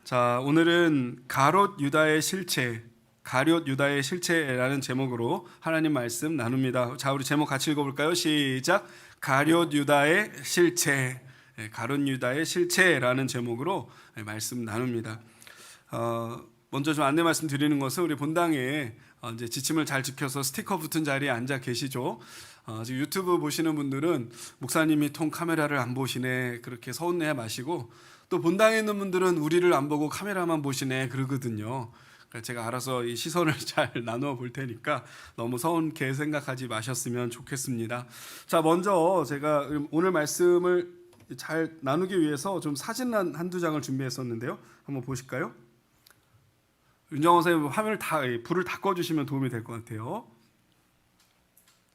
자, 오늘은 가롯 유다의 실체라는 제목으로 하나님 말씀 나눕니다. 자, 우리 제목 같이 읽어볼까요? 시작. 가롯 유다의 실체. 가롯 유다의 실체라는 제목으로 말씀 나눕니다. 먼저 좀 안내 말씀 드리는 것은 우리 본당에 이제 지침을 잘 지켜서 스티커 붙은 자리에 앉아 계시죠. 지금 유튜브 보시는 분들은 목사님이 통 카메라를 안 보시네 그렇게 서운해 마시고, 또 본당에 있는 분들은 우리를 안 보고 카메라만 보시네 그러거든요. 제가 알아서 이 시선을 잘 나누어 볼 테니까 너무 서운게 생각하지 마셨으면 좋겠습니다. 자, 먼저 제가 오늘 말씀을 잘 나누기 위해서 좀 사진 한두 장을 준비했었는데요. 한번 보실까요? 윤정원 선생님 불을 다 꺼주시면 도움이 될 것 같아요.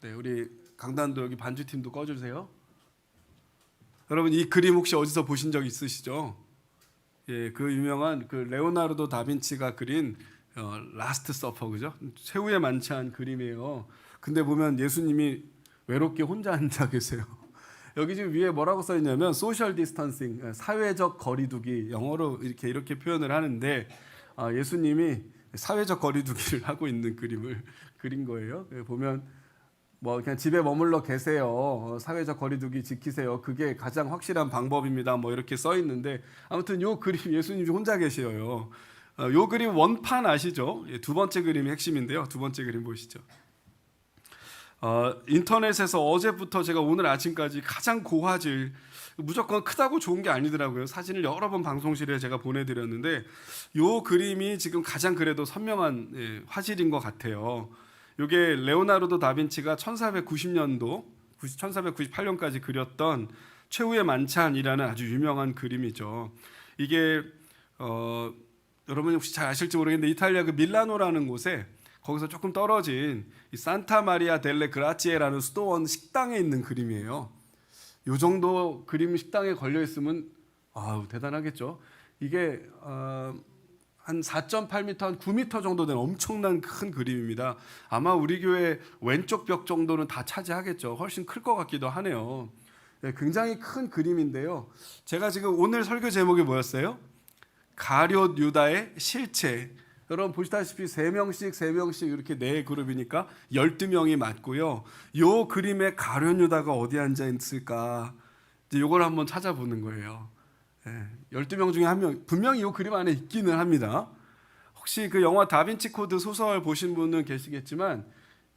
네, 우리 강단도 여기 반주팀도 꺼주세요. 여러분, 이 그림 혹시 어디서 보신 적 있으시죠? 예, 그 유명한 그 레오나르도 다빈치가 그린 라스트 서퍼, 그죠? 최후의 만찬 그림이에요. 근데 보면 예수님이 외롭게 혼자 앉아 계세요. 여기 지금 위에 뭐라고 써 있냐면 소셜 디스턴싱, 사회적 거리두기, 영어로 이렇게 표현을 하는데, 예수님이 사회적 거리두기를 하고 있는 그림을 그린 거예요. 보면 뭐 그냥 집에 머물러 계세요. 사회적 거리두기 지키세요. 그게 가장 확실한 방법입니다. 뭐 이렇게 써 있는데, 아무튼 요 그림 예수님이 혼자 계셔요. 요 그림 원판 아시죠? 두 번째 그림이 핵심인데요. 두 번째 그림 보시죠. 인터넷에서 어제부터 제가 오늘 아침까지 가장 고화질, 무조건 크다고 좋은 게 아니더라고요. 사진을 여러 번 방송실에 제가 보내드렸는데 요 그림이 지금 가장 그래도 선명한 화질인 것 같아요. 이게 레오나르도 다빈치가 1490년도, 1498년까지 그렸던 최후의 만찬이라는 아주 유명한 그림이죠. 이게 여러분이 혹시 잘 아실지 모르겠는데 이탈리아 그 밀라노라는 곳에 거기서 조금 떨어진 이 산타 마리아 델레 그라치에라는 수도원 식당에 있는 그림이에요. 요 정도 그림 식당에 걸려 있으면 대단하겠죠. 이게 한 4.8m, 한 9m 정도 된 엄청난 큰 그림입니다. 아마 우리 교회 왼쪽 벽 정도는 다 차지하겠죠. 훨씬 클 것 같기도 하네요. 네, 굉장히 큰 그림인데요. 제가 지금 오늘 설교 제목이 뭐였어요? 가롯 유다의 실체. 여러분 보시다시피 3명씩 이렇게 4그룹이니까 12명이 맞고요. 요 그림에 가롯 유다가 어디 앉아 있을까? 이제 요걸 한번 찾아보는 거예요. 12명 중에 1명, 분명히 이 그림 안에 있기는 합니다. 혹시 그 영화 다빈치 코드 소설 보신 분은 계시겠지만,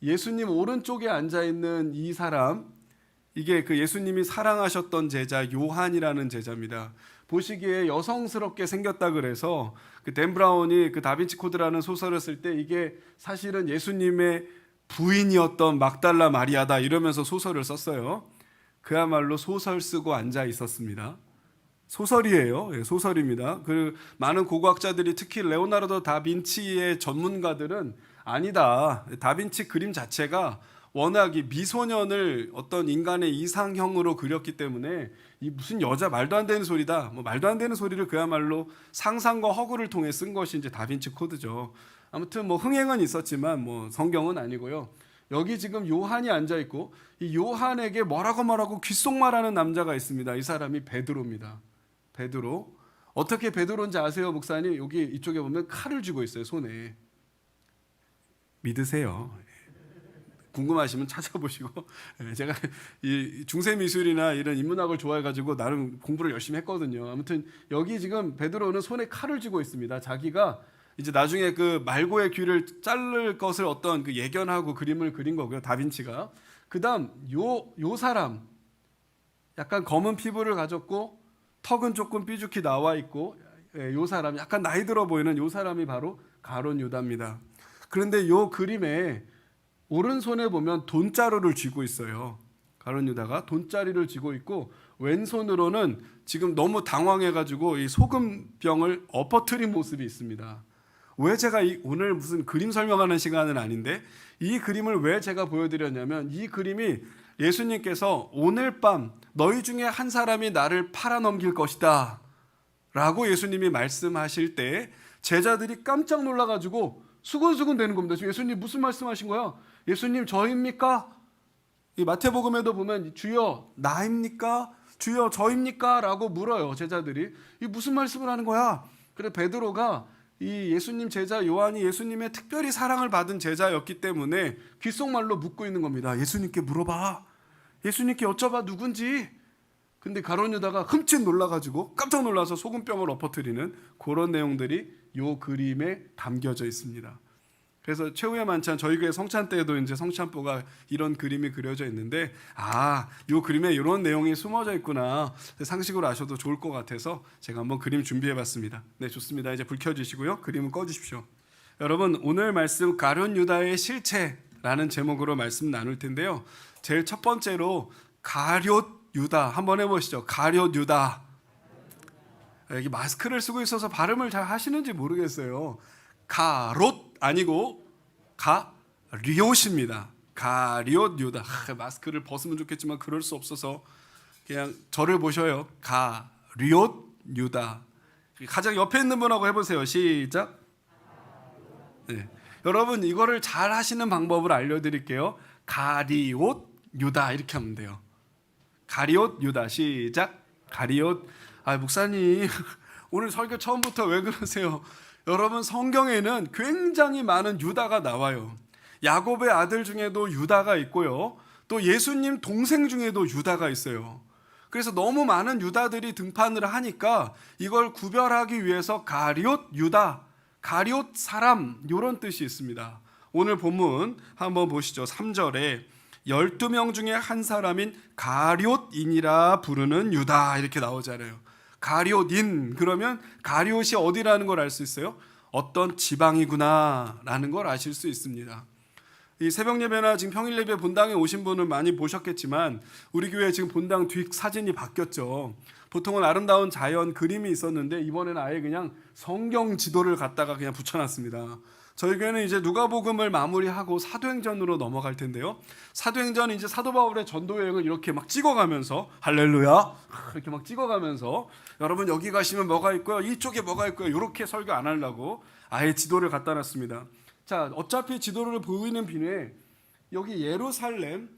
예수님 오른쪽에 앉아있는 이 사람, 이게 그 예수님이 사랑하셨던 제자 요한이라는 제자입니다. 보시기에 여성스럽게 생겼다 그래서 그 댄 브라운이 그 다빈치 코드라는 소설을 쓸 때 이게 사실은 예수님의 부인이었던 막달라 마리아다 이러면서 소설을 썼어요. 그야말로 소설 쓰고 앉아 있었습니다. 소설이에요. 소설입니다. 그 많은 고고학자들이 특히 레오나르도 다빈치의 전문가들은 아니다. 다빈치 그림 자체가 워낙 이 미소년을 어떤 인간의 이상형으로 그렸기 때문에 이 무슨 여자 말도 안 되는 소리다. 뭐 말도 안 되는 소리를 그야말로 상상과 허구를 통해 쓴 것이 이제 다빈치 코드죠. 아무튼 뭐 흥행은 있었지만 뭐 성경은 아니고요. 여기 지금 요한이 앉아 있고 이 요한에게 뭐라고 귓속말하는 남자가 있습니다. 이 사람이 베드로입니다. 베드로. 어떻게 베드로인지 아세요, 목사님? 여기 이쪽에 보면 칼을 쥐고 있어요, 손에. 믿으세요. 궁금하시면 찾아보시고. 제가 이 중세 미술이나 이런 인문학을 좋아해가지고 나름 공부를 열심히 했거든요. 아무튼 여기 지금 베드로는 손에 칼을 쥐고 있습니다. 자기가 이제 나중에 그 말고의 귀를 자를 것을 어떤 그 예견하고 그림을 그린 거고요, 다빈치가. 그다음 요 사람, 약간 검은 피부를 가졌고 턱은 조금 삐죽히 나와 있고, 요 사람 약간 나이 들어 보이는 요 사람이 바로 가롯 유다입니다. 그런데 요 그림에 오른손에 보면 돈자루를 쥐고 있어요. 가롯 유다가 돈자루를 쥐고 있고, 왼손으로는 지금 너무 당황해가지고 이 소금병을 엎어뜨린 모습이 있습니다. 왜 제가 오늘 무슨 그림 설명하는 시간은 아닌데 이 그림을 왜 제가 보여드렸냐면, 이 그림이 예수님께서 오늘 밤 너희 중에 한 사람이 나를 팔아넘길 것이다 라고 예수님이 말씀하실 때 제자들이 깜짝 놀라가지고 수근수근 되는 겁니다. 지금 예수님 무슨 말씀하신 거야? 예수님 저입니까? 이 마태복음에도 보면 주여 나입니까? 주여 저입니까? 라고 물어요. 제자들이. 이 무슨 말씀을 하는 거야? 그래 베드로가 이 예수님 제자 요한이 예수님의 특별히 사랑을 받은 제자였기 때문에 귓속말로 묻고 있는 겁니다. 예수님께 물어봐. 예수님께 여쭤봐 누군지. 근데 가룟 유다가 흠칫 놀라가지고 깜짝 놀라서 소금병을 엎어뜨리는 그런 내용들이 요 그림에 담겨져 있습니다. 그래서 최후의 만찬 저희 교회 성찬 때에도 이제 성찬보가 이런 그림이 그려져 있는데 요 그림에 이런 내용이 숨어져 있구나 상식으로 아셔도 좋을 것 같아서 제가 한번 그림 준비해봤습니다. 네, 좋습니다. 이제 불 켜주시고요. 그림은 꺼주십시오. 여러분 오늘 말씀 가룟 유다의 실체라는 제목으로 말씀 나눌 텐데요. 제일 첫 번째로 가룟 유다 한번 해보시죠. 가룟 유다. 여기 마스크를 쓰고 있어서 발음을 잘 하시는지 모르겠어요. 가롯 아니고 가리옷입니다. 가리옷 유다. 마스크를 벗으면 좋겠지만 그럴 수 없어서 그냥 저를 보셔요. 가리옷 유다. 가장 옆에 있는 분하고 해보세요. 시작. 네. 여러분 이거를 잘 하시는 방법을 알려드릴게요. 가리옷 유다 이렇게 하면 돼요. 가리옷 유다. 시작. 가리옷. 목사님 오늘 설교 처음부터 왜 그러세요? 여러분 성경에는 굉장히 많은 유다가 나와요. 야곱의 아들 중에도 유다가 있고요. 또 예수님 동생 중에도 유다가 있어요. 그래서 너무 많은 유다들이 등판을 하니까 이걸 구별하기 위해서 가룟 유다, 가룟 사람 이런 뜻이 있습니다. 오늘 본문 한번 보시죠. 3절에 12명 중에 한 사람인 가룟인이라 부르는 유다 이렇게 나오잖아요. 가룟인 그러면 가룟이 어디라는 걸 알 수 있어요? 어떤 지방이구나 라는 걸 아실 수 있습니다. 이 새벽 예배나 지금 평일 예배 본당에 오신 분은 많이 보셨겠지만 우리 교회 지금 본당 뒷 사진이 바뀌었죠. 보통은 아름다운 자연 그림이 있었는데 이번에는 아예 그냥 성경 지도를 갖다가 그냥 붙여놨습니다. 저희 교회는 이제 누가복음을 마무리하고 사도행전으로 넘어갈 텐데요. 사도행전은 이제 사도 바울의 전도 여행을 이렇게 막 찍어가면서 할렐루야 이렇게 막 찍어가면서 여러분 여기 가시면 뭐가 있고요, 이쪽에 뭐가 있고요 이렇게 설교 안 하려고 아예 지도를 갖다 놨습니다. 자, 어차피 지도를 보이는 비에 여기 예루살렘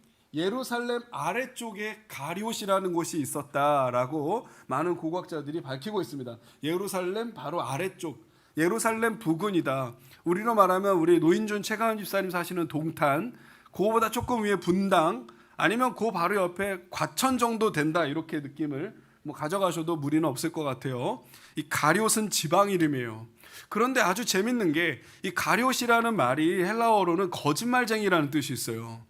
아래쪽에 가룟이라는 곳이 있었다라고 많은 고고학자들이 밝히고 있습니다. 예루살렘 바로 아래쪽, 예루살렘 부근이다. 우리로 말하면 우리 노인준 최강현 집사님 사시는 동탄, 그거보다 조금 위에 분당, 아니면 그 바로 옆에 과천 정도 된다 이렇게 느낌을 가져가셔도 무리는 없을 것 같아요. 이 가룟은 지방 이름이에요. 그런데 아주 재밌는 게 이 가룟이라는 말이 헬라어로는 거짓말쟁이라는 뜻이 있어요.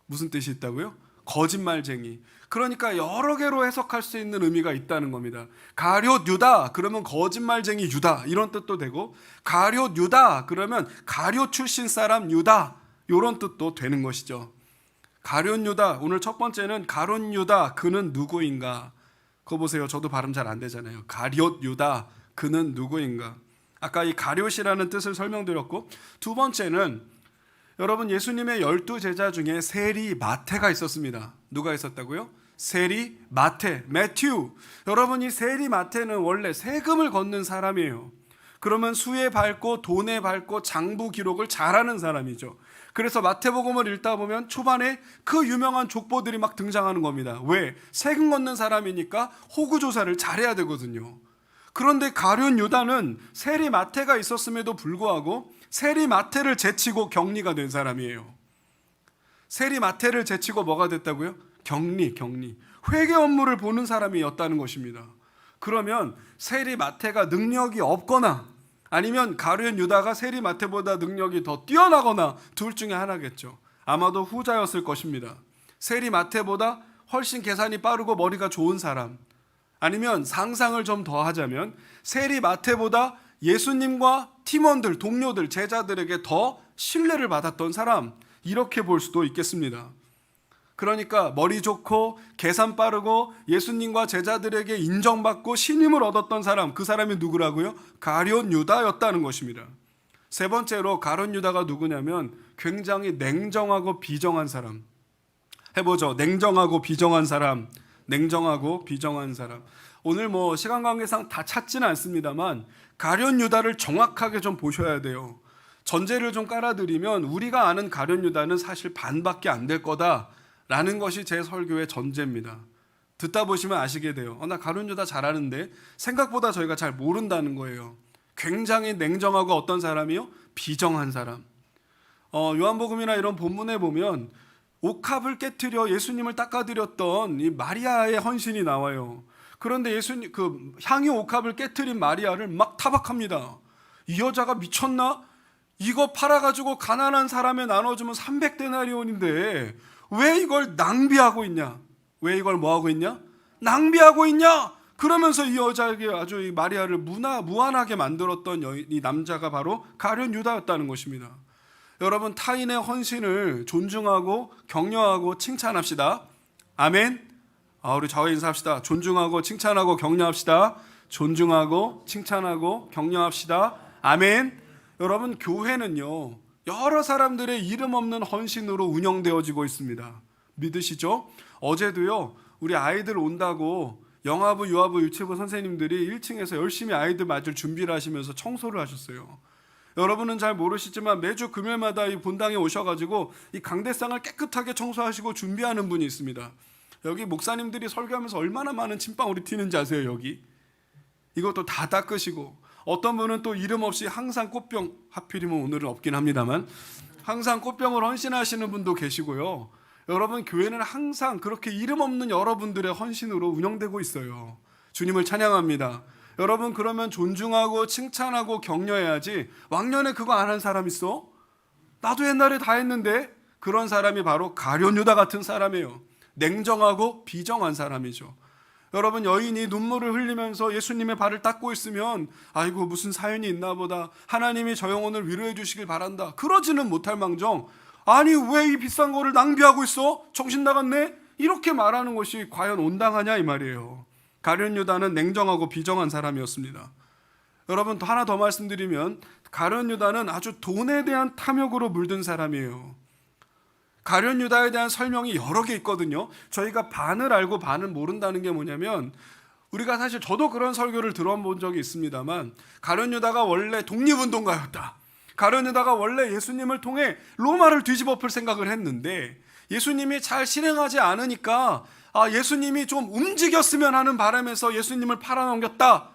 무슨 뜻이 있다고요? 거짓말쟁이. 그러니까 여러 개로 해석할 수 있는 의미가 있다는 겁니다. 가룟 유다 그러면 거짓말쟁이 유다 이런 뜻도 되고, 가룟 유다 그러면 가룟 출신 사람 유다 이런 뜻도 되는 것이죠. 가룟 유다, 오늘 첫 번째는 가룟 유다 그는 누구인가. 그거 보세요. 저도 발음 잘 안 되잖아요. 가룟 유다 그는 누구인가. 아까 이 가룟이라는 뜻을 설명드렸고, 두 번째는 여러분 예수님의 12제자 중에 세리 마태가 있었습니다. 누가 있었다고요? 세리 마태, 매튜. 여러분 이 세리 마태는 원래 세금을 걷는 사람이에요. 그러면 수에 밟고 돈에 밟고 장부 기록을 잘하는 사람이죠. 그래서 마태복음을 읽다 보면 초반에 그 유명한 족보들이 막 등장하는 겁니다. 왜? 세금 걷는 사람이니까 호구 조사를 잘해야 되거든요. 그런데 가룟 유다는 세리 마태가 있었음에도 불구하고 세리 마태를 제치고 격리가 된 사람이에요. 세리 마태를 제치고 뭐가 됐다고요? 격리. 회계 업무를 보는 사람이었다는 것입니다. 그러면 세리 마태가 능력이 없거나 아니면 가룟 유다가 세리 마태보다 능력이 더 뛰어나거나 둘 중에 하나겠죠. 아마도 후자였을 것입니다. 세리 마태보다 훨씬 계산이 빠르고 머리가 좋은 사람, 아니면 상상을 좀 더 하자면 세리 마태보다 예수님과 팀원들, 동료들, 제자들에게 더 신뢰를 받았던 사람, 이렇게 볼 수도 있겠습니다. 그러니까 머리 좋고 계산 빠르고 예수님과 제자들에게 인정받고 신임을 얻었던 사람, 그 사람이 누구라고요? 가룟 유다였다는 것입니다. 세 번째로 가룟 유다가 누구냐면 굉장히 냉정하고 비정한 사람. 해보죠. 냉정하고 비정한 사람. 오늘 시간 관계상 다 찾지는 않습니다만 가룟 유다를 정확하게 좀 보셔야 돼요. 전제를 좀 깔아드리면 우리가 아는 가룟 유다는 사실 반밖에 안 될 거다라는 것이 제 설교의 전제입니다. 듣다 보시면 아시게 돼요. 나 가룟 유다 잘 아는데 생각보다 저희가 잘 모른다는 거예요. 굉장히 냉정하고 어떤 사람이요? 비정한 사람. 요한복음이나 이런 본문에 보면 옥합을 깨트려 예수님을 닦아드렸던 이 마리아의 헌신이 나와요. 그런데 예수님 그 향유 옥합을 깨트린 마리아를 막 타박합니다. 이 여자가 미쳤나? 이거 팔아가지고 가난한 사람에 나눠주면 300데나리온인데 왜 이걸 낭비하고 있냐? 왜 이걸 뭐하고 있냐? 낭비하고 있냐? 그러면서 이 여자에게 아주 이 마리아를 무한하게 만들었던 이 남자가 바로 가룟 유다였다는 것입니다. 여러분, 타인의 헌신을 존중하고 격려하고 칭찬합시다. 아멘. 우리 좌우 인사합시다. 존중하고 칭찬하고 격려합시다. 존중하고 칭찬하고 격려합시다. 아멘. 여러분, 교회는요 여러 사람들의 이름 없는 헌신으로 운영되어지고 있습니다. 믿으시죠? 어제도요 우리 아이들 온다고 영아부, 유아부, 유치부 선생님들이 1층에서 열심히 아이들 맞을 준비를 하시면서 청소를 하셨어요. 여러분은 잘 모르시지만 매주 금요일마다 이 본당에 오셔가지고 이 강대상을 깨끗하게 청소하시고 준비하는 분이 있습니다. 여기 목사님들이 설교하면서 얼마나 많은 침방울이 튀는지 아세요? 여기 이것도 다 닦으시고, 어떤 분은 또 이름 없이 항상 꽃병, 하필이면 오늘은 없긴 합니다만 항상 꽃병을 헌신하시는 분도 계시고요. 여러분, 교회는 항상 그렇게 이름 없는 여러분들의 헌신으로 운영되고 있어요. 주님을 찬양합니다. 여러분, 그러면 존중하고 칭찬하고 격려해야지 왕년에 그거 안 한 사람 있어? 나도 옛날에 다 했는데. 그런 사람이 바로 가룟 유다 같은 사람이에요. 냉정하고 비정한 사람이죠. 여러분, 여인이 눈물을 흘리면서 예수님의 발을 닦고 있으면 아이고 무슨 사연이 있나 보다, 하나님이 저 영혼을 위로해 주시길 바란다, 그러지는 못할 망정 아니 왜 이 비싼 거를 낭비하고 있어? 정신 나갔네? 이렇게 말하는 것이 과연 온당하냐 이 말이에요. 가룟 유다는 냉정하고 비정한 사람이었습니다. 여러분, 하나 더 말씀드리면 가룟 유다는 아주 돈에 대한 탐욕으로 물든 사람이에요. 가룟 유다에 대한 설명이 여러 개 있거든요. 저희가 반을 알고 반을 모른다는 게 뭐냐면, 우리가 사실 저도 그런 설교를 들어본 적이 있습니다만, 가룟 유다가 원래 독립운동가였다, 가룟 유다가 원래 예수님을 통해 로마를 뒤집어엎을 생각을 했는데 예수님이 잘 실행하지 않으니까 예수님이 좀 움직였으면 하는 바람에서 예수님을 팔아넘겼다.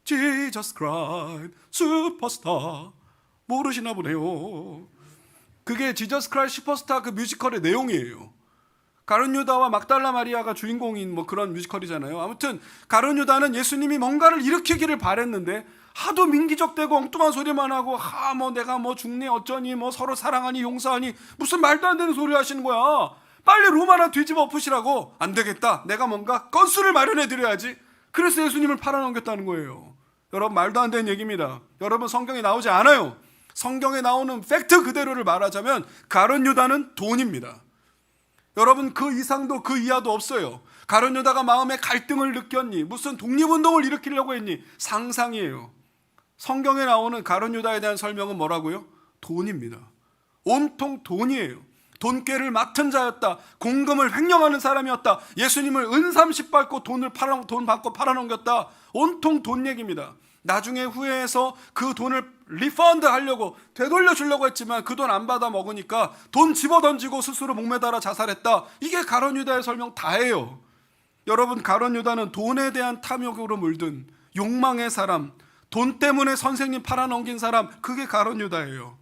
Jesus Christ 슈퍼스타, 모르시나 보네요. 그게 지저스 크라이스트 슈퍼스타 그 뮤지컬의 내용이에요. 가룟 유다와 막달라 마리아가 주인공인 그런 뮤지컬이잖아요. 아무튼 가룟 유다는 예수님이 뭔가를 일으키기를 바랬는데 하도 민기적대고 엉뚱한 소리만 하고 내가 죽니 어쩌니 서로 사랑하니 용서하니 무슨 말도 안 되는 소리 하시는 거야. 빨리 로마나 뒤집어 엎으시라고. 안 되겠다, 내가 뭔가 건수를 마련해 드려야지. 그래서 예수님을 팔아넘겼다는 거예요. 여러분, 말도 안 되는 얘기입니다. 여러분, 성경에 나오지 않아요. 성경에 나오는 팩트 그대로를 말하자면 가룟 유다는 돈입니다. 여러분, 그 이상도 그 이하도 없어요. 가룟 유다가 마음에 갈등을 느꼈니? 무슨 독립운동을 일으키려고 했니? 상상이에요. 성경에 나오는 가룟 유다에 대한 설명은 뭐라고요? 돈입니다. 온통 돈이에요. 돈꾀를 맡은 자였다. 공금을 횡령하는 사람이었다. 예수님을 은삼십 받고 돈 받고 팔아넘겼다. 온통 돈 얘기입니다. 나중에 후회해서 그 돈을 리펀드 하려고 되돌려 주려고 했지만 그 돈 안 받아 먹으니까 돈 집어던지고 스스로 목매달아 자살했다. 이게 가룟 유다의 설명 다예요. 여러분, 가룟 유다는 돈에 대한 탐욕으로 물든 욕망의 사람, 돈 때문에 선생님 팔아넘긴 사람, 그게 가룟 유다예요.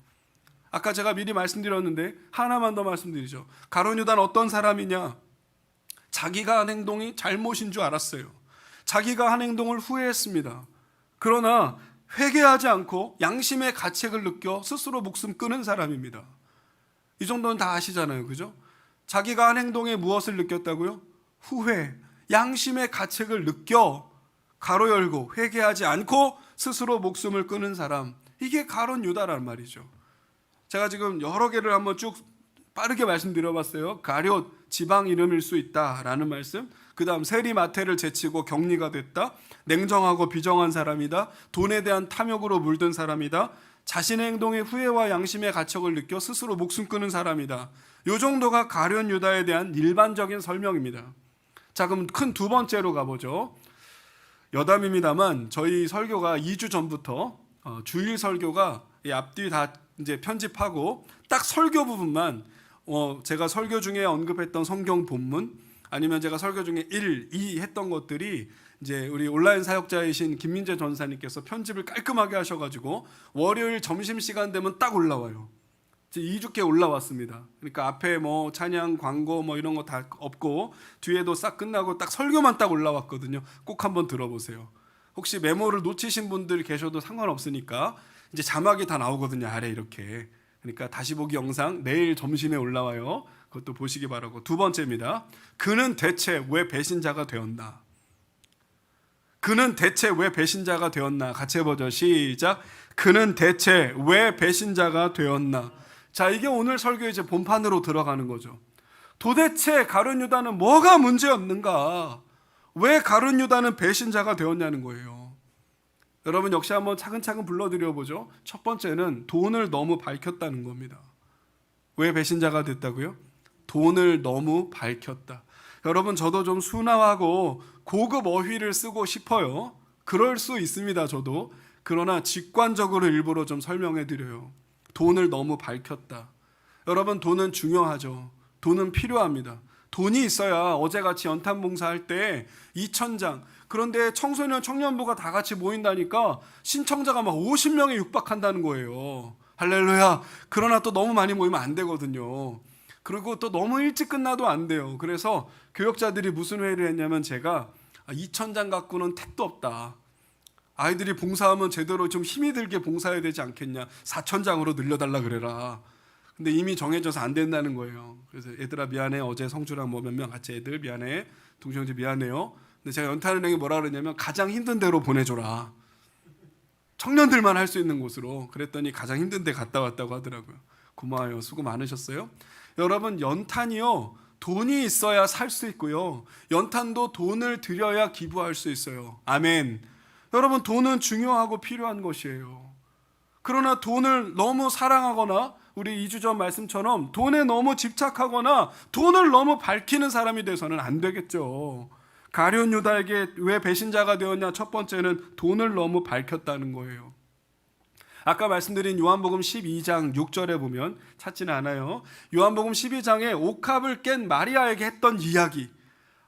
아까 제가 미리 말씀드렸는데 하나만 더 말씀드리죠. 가룟 유다는 어떤 사람이냐? 자기가 한 행동이 잘못인 줄 알았어요. 자기가 한 행동을 후회했습니다. 그러나 회개하지 않고 양심의 가책을 느껴 스스로 목숨 끊은 사람입니다. 이 정도는 다 아시잖아요, 그죠? 자기가 한 행동에 무엇을 느꼈다고요? 후회, 양심의 가책을 느껴 가로 열고 회개하지 않고 스스로 목숨을 끊은 사람, 이게 가룟 유다란 말이죠. 제가 지금 여러 개를 한번 쭉 빠르게 말씀드려봤어요. 가룟, 지방 이름일 수 있다라는 말씀, 그 다음 세리마태를 제치고 격리가 됐다, 냉정하고 비정한 사람이다, 돈에 대한 탐욕으로 물든 사람이다, 자신의 행동에 후회와 양심의 가책을 느껴 스스로 목숨 끊은 사람이다. 이 정도가 가룟 유다에 대한 일반적인 설명입니다. 자, 그럼 큰 두 번째로 가보죠. 여담입니다만 저희 설교가 2주 전부터 주일 설교가 앞뒤 다 이제 편집하고 딱 설교 부분만 제가 설교 중에 언급했던 성경 본문, 아니면 제가 설교 중에 1, 2 했던 것들이 이제 우리 온라인 사역자이신 김민재 전사님께서 편집을 깔끔하게 하셔가지고 월요일 점심시간 되면 딱 올라와요. 이제 2주께 올라왔습니다. 그러니까 앞에 뭐 찬양, 광고 뭐 이런 거 다 없고 뒤에도 싹 끝나고 딱 설교만 딱 올라왔거든요. 꼭 한번 들어보세요. 혹시 메모를 놓치신 분들 계셔도 상관없으니까 이제 자막이 다 나오거든요. 아래 이렇게. 그러니까 다시 보기 영상 내일 점심에 올라와요. 그것도 보시기 바라고. 두 번째입니다. 그는 대체 왜 배신자가 되었나? 그는 대체 왜 배신자가 되었나? 같이 해보죠. 시작. 그는 대체 왜 배신자가 되었나? 자, 이게 오늘 설교의 이제 본판으로 들어가는 거죠. 도대체 가룟 유다는 뭐가 문제였는가? 왜 가룟 유다는 배신자가 되었냐는 거예요. 여러분 역시 한번 차근차근 불러드려 보죠. 첫 번째는 돈을 너무 밝혔다는 겁니다. 왜 배신자가 됐다고요? 돈을 너무 밝혔다. 여러분 저도 좀 순화하고 고급 어휘를 쓰고 싶어요. 그럴 수 있습니다. 저도. 그러나 직관적으로 일부러 좀 설명해 드려요. 돈을 너무 밝혔다. 여러분 돈은 중요하죠. 돈은 필요합니다. 돈이 있어야 어제같이 연탄 봉사할 때 2,000장, 그런데 청소년 청년부가 다 같이 모인다니까 신청자가 막 50명에 육박한다는 거예요. 할렐루야. 그러나 또 너무 많이 모이면 안 되거든요. 그리고 또 너무 일찍 끝나도 안 돼요. 그래서 교역자들이 무슨 회의를 했냐면 제가 2,000장 갖고는 택도 없다. 아이들이 봉사하면 제대로 좀 힘이 들게 봉사해야 되지 않겠냐. 4,000장으로 늘려달라 그래라. 근데 이미 정해져서 안 된다는 거예요. 그래서 얘들아 미안해. 어제 성주랑 뭐 몇 명 같이 애들 미안해. 동생들 미안해요. 근데 제가 연탄은행에 뭐라 그러냐면 가장 힘든 데로 보내줘라. 청년들만 할 수 있는 곳으로. 그랬더니 가장 힘든 데 갔다 왔다고 하더라고요. 고마워요. 수고 많으셨어요. 여러분 연탄이요. 돈이 있어야 살 수 있고요. 연탄도 돈을 들여야 기부할 수 있어요. 아멘. 여러분 돈은 중요하고 필요한 것이에요. 그러나 돈을 너무 사랑하거나 우리 2주 전 말씀처럼 돈에 너무 집착하거나 돈을 너무 밝히는 사람이 돼서는 안 되겠죠. 가룟 유다에게 왜 배신자가 되었냐? 첫 번째는 돈을 너무 밝혔다는 거예요. 아까 말씀드린 요한복음 12장 6절에 보면 찾지는 않아요. 요한복음 12장에 옥합을 깬 마리아에게 했던 이야기.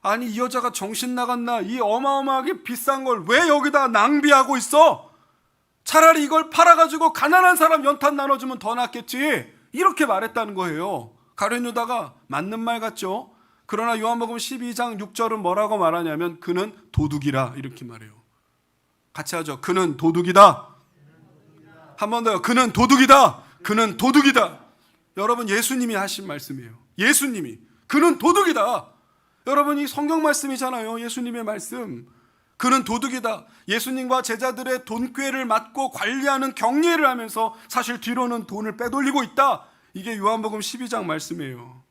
아니 이 여자가 정신 나갔나? 이 어마어마하게 비싼 걸 왜 여기다 낭비하고 있어? 차라리 이걸 팔아가지고 가난한 사람 연탄 나눠주면 더 낫겠지. 이렇게 말했다는 거예요. 가룟 유다가 맞는 말 같죠? 그러나 요한복음 12장 6절은 뭐라고 말하냐면 그는 도둑이라 이렇게 말해요. 같이 하죠. 그는 도둑이다. 한 번 더요. 그는 도둑이다. 그는 도둑이다. 여러분 예수님이 하신 말씀이에요. 예수님이. 그는 도둑이다. 여러분 이 성경 말씀이잖아요. 예수님의 말씀. 그는 도둑이다. 예수님과 제자들의 돈꾀를 맡고 관리하는 경리를 하면서 사실 뒤로는 돈을 빼돌리고 있다. 이게 요한복음 12장 말씀이에요.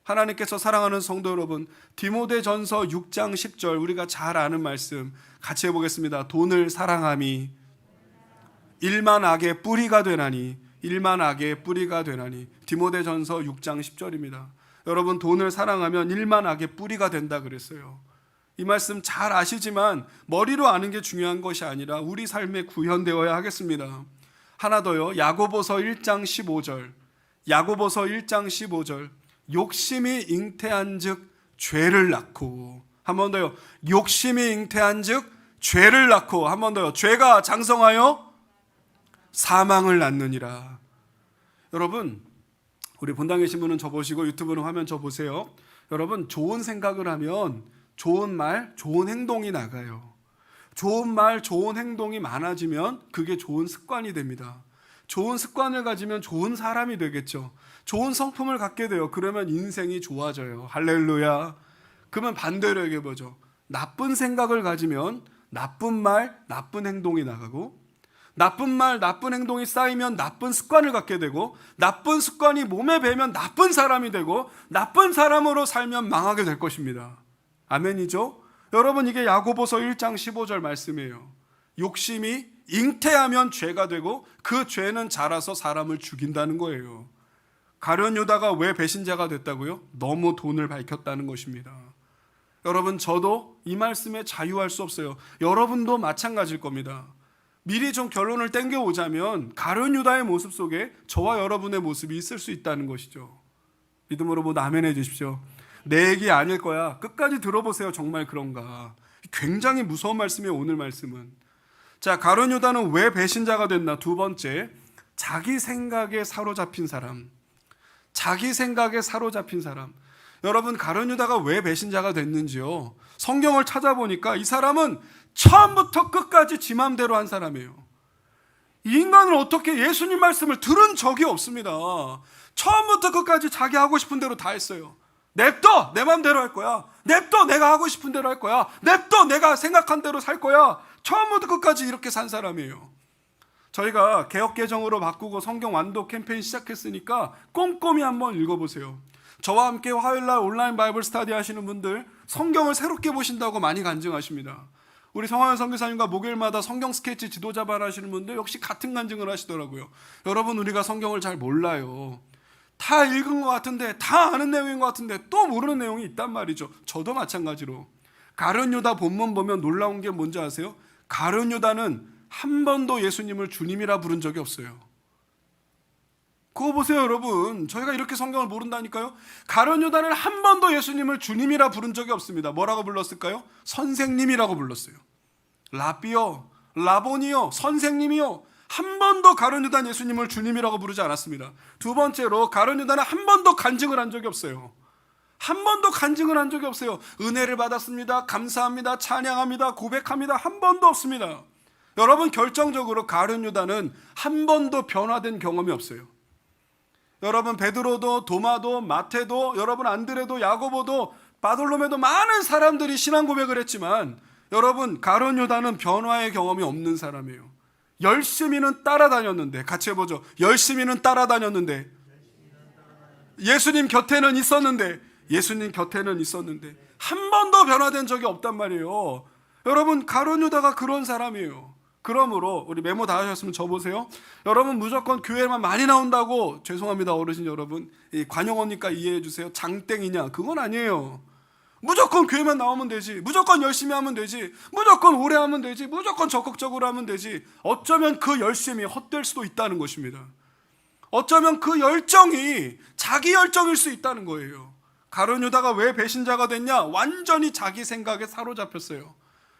하나님께서 사랑하는 성도 여러분, 디모데전서 6장 10절 우리가 잘 아는 말씀 같이 해보겠습니다. 돈을 사랑함이 일만 악의 뿌리가 되나니, 일만 악의 뿌리가 되나니. 디모데전서 6장 10절입니다. 여러분 돈을 사랑하면 일만 악의 뿌리가 된다 그랬어요. 이 말씀 잘 아시지만 머리로 아는 게 중요한 것이 아니라 우리 삶에 구현되어야 하겠습니다. 하나 더요. 야고보서 1장 15절. 야고보서 1장 15절. 욕심이 잉태한즉 죄를 낳고. 한 번 더요. 욕심이 잉태한즉 죄를 낳고. 한 번 더요. 죄가 장성하여 사망을 낳느니라. 여러분 우리 본당에 계신 분은 저 보시고 유튜브는 화면 저 보세요. 여러분 좋은 생각을 하면 좋은 말, 좋은 행동이 나가요. 좋은 말, 좋은 행동이 많아지면 그게 좋은 습관이 됩니다. 좋은 습관을 가지면 좋은 사람이 되겠죠. 좋은 성품을 갖게 돼요. 그러면 인생이 좋아져요. 할렐루야. 그러면 반대로 얘기해보죠. 나쁜 생각을 가지면 나쁜 말, 나쁜 행동이 나가고 나쁜 말, 나쁜 행동이 쌓이면 나쁜 습관을 갖게 되고 나쁜 습관이 몸에 배면 나쁜 사람이 되고 나쁜 사람으로 살면 망하게 될 것입니다. 아멘이죠? 여러분 이게 야고보서 1장 15절 말씀이에요. 욕심이 잉태하면 죄가 되고 그 죄는 자라서 사람을 죽인다는 거예요. 가룟 유다가 왜 배신자가 됐다고요? 너무 돈을 밝혔다는 것입니다. 여러분 저도 이 말씀에 자유할 수 없어요. 여러분도 마찬가지일 겁니다. 미리 좀 결론을 땡겨오자면 가룟 유다의 모습 속에 저와 여러분의 모습이 있을 수 있다는 것이죠. 믿음으로 모두 아멘 해주십시오. 내 얘기 아닐 거야. 끝까지 들어보세요. 정말 그런가. 굉장히 무서운 말씀이에요. 오늘 말씀은. 자, 가룟 유다는 왜 배신자가 됐나? 두 번째, 자기 생각에 사로잡힌 사람. 자기 생각에 사로잡힌 사람. 여러분, 가룟 유다가 왜 배신자가 됐는지요? 성경을 찾아보니까 이 사람은 처음부터 끝까지 지 맘대로 한 사람이에요. 이 인간은 어떻게 예수님 말씀을 들은 적이 없습니다. 처음부터 끝까지 자기 하고 싶은 대로 다 했어요. 냅둬! 내 맘대로 할 거야. 냅둬! 내가 하고 싶은 대로 할 거야. 냅둬! 내가 생각한 대로 살 거야. 처음부터 끝까지 이렇게 산 사람이에요. 저희가 개역개정으로 바꾸고 성경 완독 캠페인 시작했으니까 꼼꼼히 한번 읽어보세요. 저와 함께 화요일날 온라인 바이블 스터디 하시는 분들 성경을 새롭게 보신다고 많이 간증하십니다. 우리 성화연 선교사님과 목요일마다 성경 스케치 지도자반 하시는 분들 역시 같은 간증을 하시더라고요. 여러분, 우리가 성경을 잘 몰라요. 다 읽은 것 같은데, 다 아는 내용인 것 같은데 또 모르는 내용이 있단 말이죠. 저도 마찬가지로. 가룟 유다 본문 보면 놀라운 게 뭔지 아세요? 가룟 유다는 한 번도 예수님을 주님이라 부른 적이 없어요. 그거 보세요, 여러분. 저희가 이렇게 성경을 모른다니까요. 가룟 유다는 한 번도 예수님을 주님이라 부른 적이 없습니다. 뭐라고 불렀을까요? 선생님이라고 불렀어요. 라비요, 라보니요, 선생님이요. 한 번도 가룟 유다는 예수님을 주님이라고 부르지 않았습니다. 두 번째로, 가룟 유다는 한 번도 간증을 한 적이 없어요. 한 번도 간증을 한 적이 없어요. 은혜를 받았습니다, 감사합니다, 찬양합니다, 고백합니다. 한 번도 없습니다. 여러분, 결정적으로 가룟 유다는 한 번도 변화된 경험이 없어요. 여러분, 베드로도 도마도 마태도 여러분 안드레도 야고보도 바돌로메도 많은 사람들이 신앙 고백을 했지만 여러분, 가룟 유다는 변화의 경험이 없는 사람이에요. 열심히는 따라다녔는데, 같이 해보죠. 열심히는 따라다녔는데, 예수님 곁에는 있었는데, 예수님 곁에는 있었는데 한 번도 변화된 적이 없단 말이에요. 여러분, 가룟 유다가 그런 사람이에요. 그러므로 우리 메모 다 하셨으면 적어보세요. 여러분, 무조건 교회만 많이 나온다고, 죄송합니다 어르신 여러분, 관용어니까 이해해 주세요, 장땡이냐? 그건 아니에요. 무조건 교회만 나오면 되지, 무조건 열심히 하면 되지, 무조건 오래 하면 되지, 무조건 적극적으로 하면 되지. 어쩌면 그 열심이 헛될 수도 있다는 것입니다. 어쩌면 그 열정이 자기 열정일 수 있다는 거예요. 가룟 유다가 왜 배신자가 됐냐? 완전히 자기 생각에 사로잡혔어요.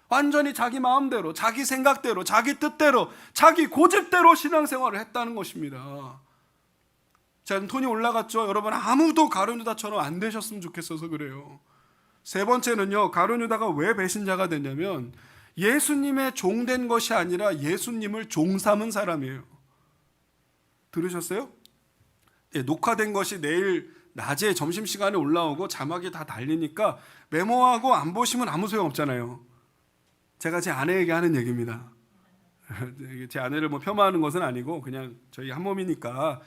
완전히 자기 마음대로, 자기 생각대로, 자기 뜻대로, 자기 고집대로 신앙생활을 했다는 것입니다. 자, 톤이 올라갔죠? 여러분, 아무도 가룟 유다처럼 안 되셨으면 좋겠어서 그래요. 세 번째는요, 가룟 유다가 왜 배신자가 됐냐면 예수님의 종된 것이 아니라 예수님을 종 삼은 사람이에요. 들으셨어요? 예, 녹화된 것이 내일 낮에 점심시간에 올라오고 자막이 다 달리니까 메모하고 안 보시면 아무 소용 없잖아요. 제가 제 아내에게 하는 얘기입니다. 제 아내를 뭐 폄하하는 것은 아니고 그냥 저희 한 몸이니까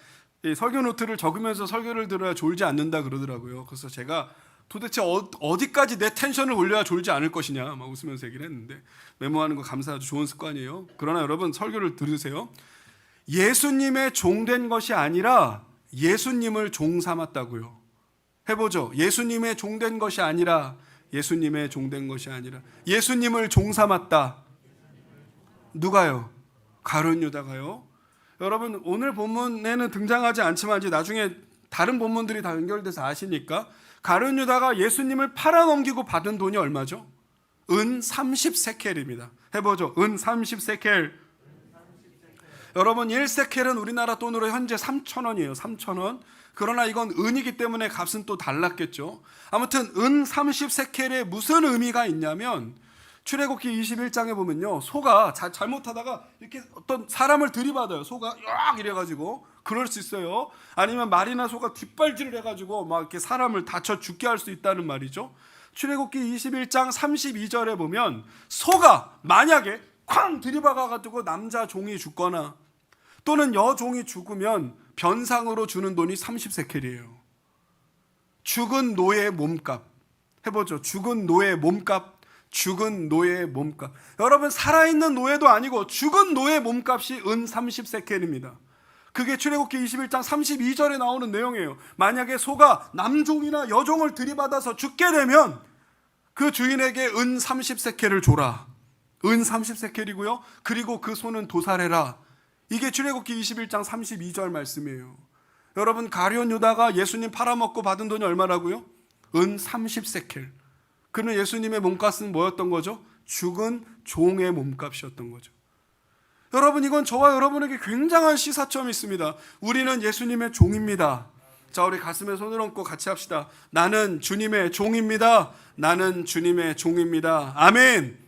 설교 노트를 적으면서 설교를 들어야 졸지 않는다 그러더라고요. 그래서 제가 도대체 어디까지 내 텐션을 올려야 졸지 않을 것이냐 막 웃으면서 얘기를 했는데, 메모하는 거 감사하죠. 좋은 습관이에요. 그러나 여러분, 설교를 들으세요. 예수님의 종된 것이 아니라 예수님을 종 삼았다고요. 해보죠. 예수님의 종된 것이 아니라, 예수님의 종된 것이 아니라 예수님을 종 삼았다. 누가요? 가룟 유다가요. 여러분, 오늘 본문에는 등장하지 않지만 이제 나중에 다른 본문들이 다 연결돼서 아시니까, 가룟 유다가 예수님을 팔아넘기고 받은 돈이 얼마죠? 은 30세켈입니다. 해보죠. 은 30세켈. 여러분, 1세켈은 우리나라 돈으로 현재 3,000원이에요. 3,000원. 그러나 이건 은이기 때문에 값은 또 달랐겠죠. 아무튼 은 30세켈에 무슨 의미가 있냐면, 출애굽기 21장에 보면요, 소가 잘못하다가 이렇게 어떤 사람을 들이받아요. 소가 약 이래가지고. 그럴 수 있어요. 아니면 말이나 소가 뒷발질을 해가지고 막 이렇게 사람을 다쳐 죽게 할 수 있다는 말이죠. 출애굽기 21장 32절에 보면 소가 만약에 쾅 들이박아가지고 남자 종이 죽거나 또는 여종이 죽으면 변상으로 주는 돈이 30세켈이에요. 죽은 노예의 몸값. 해보죠. 죽은 노예의 몸값. 죽은 노예의 몸값. 여러분, 살아있는 노예도 아니고 죽은 노예의 몸값이 은 30세켈입니다. 그게 출애굽기 21장 32절에 나오는 내용이에요. 만약에 소가 남종이나 여종을 들이받아서 죽게 되면 그 주인에게 은 30세켈을 줘라. 은 30세켈이고요. 그리고 그 소는 도살해라. 이게 출애굽기 21장 32절 말씀이에요. 여러분, 가룟 유다가 예수님 팔아먹고 받은 돈이 얼마라고요? 은 30세켈. 그러면 예수님의 몸값은 뭐였던 거죠? 죽은 종의 몸값이었던 거죠. 여러분, 이건 저와 여러분에게 굉장한 시사점이 있습니다. 우리는 예수님의 종입니다. 자, 우리 가슴에 손을 얹고 같이 합시다. 나는 주님의 종입니다. 나는 주님의 종입니다. 아멘.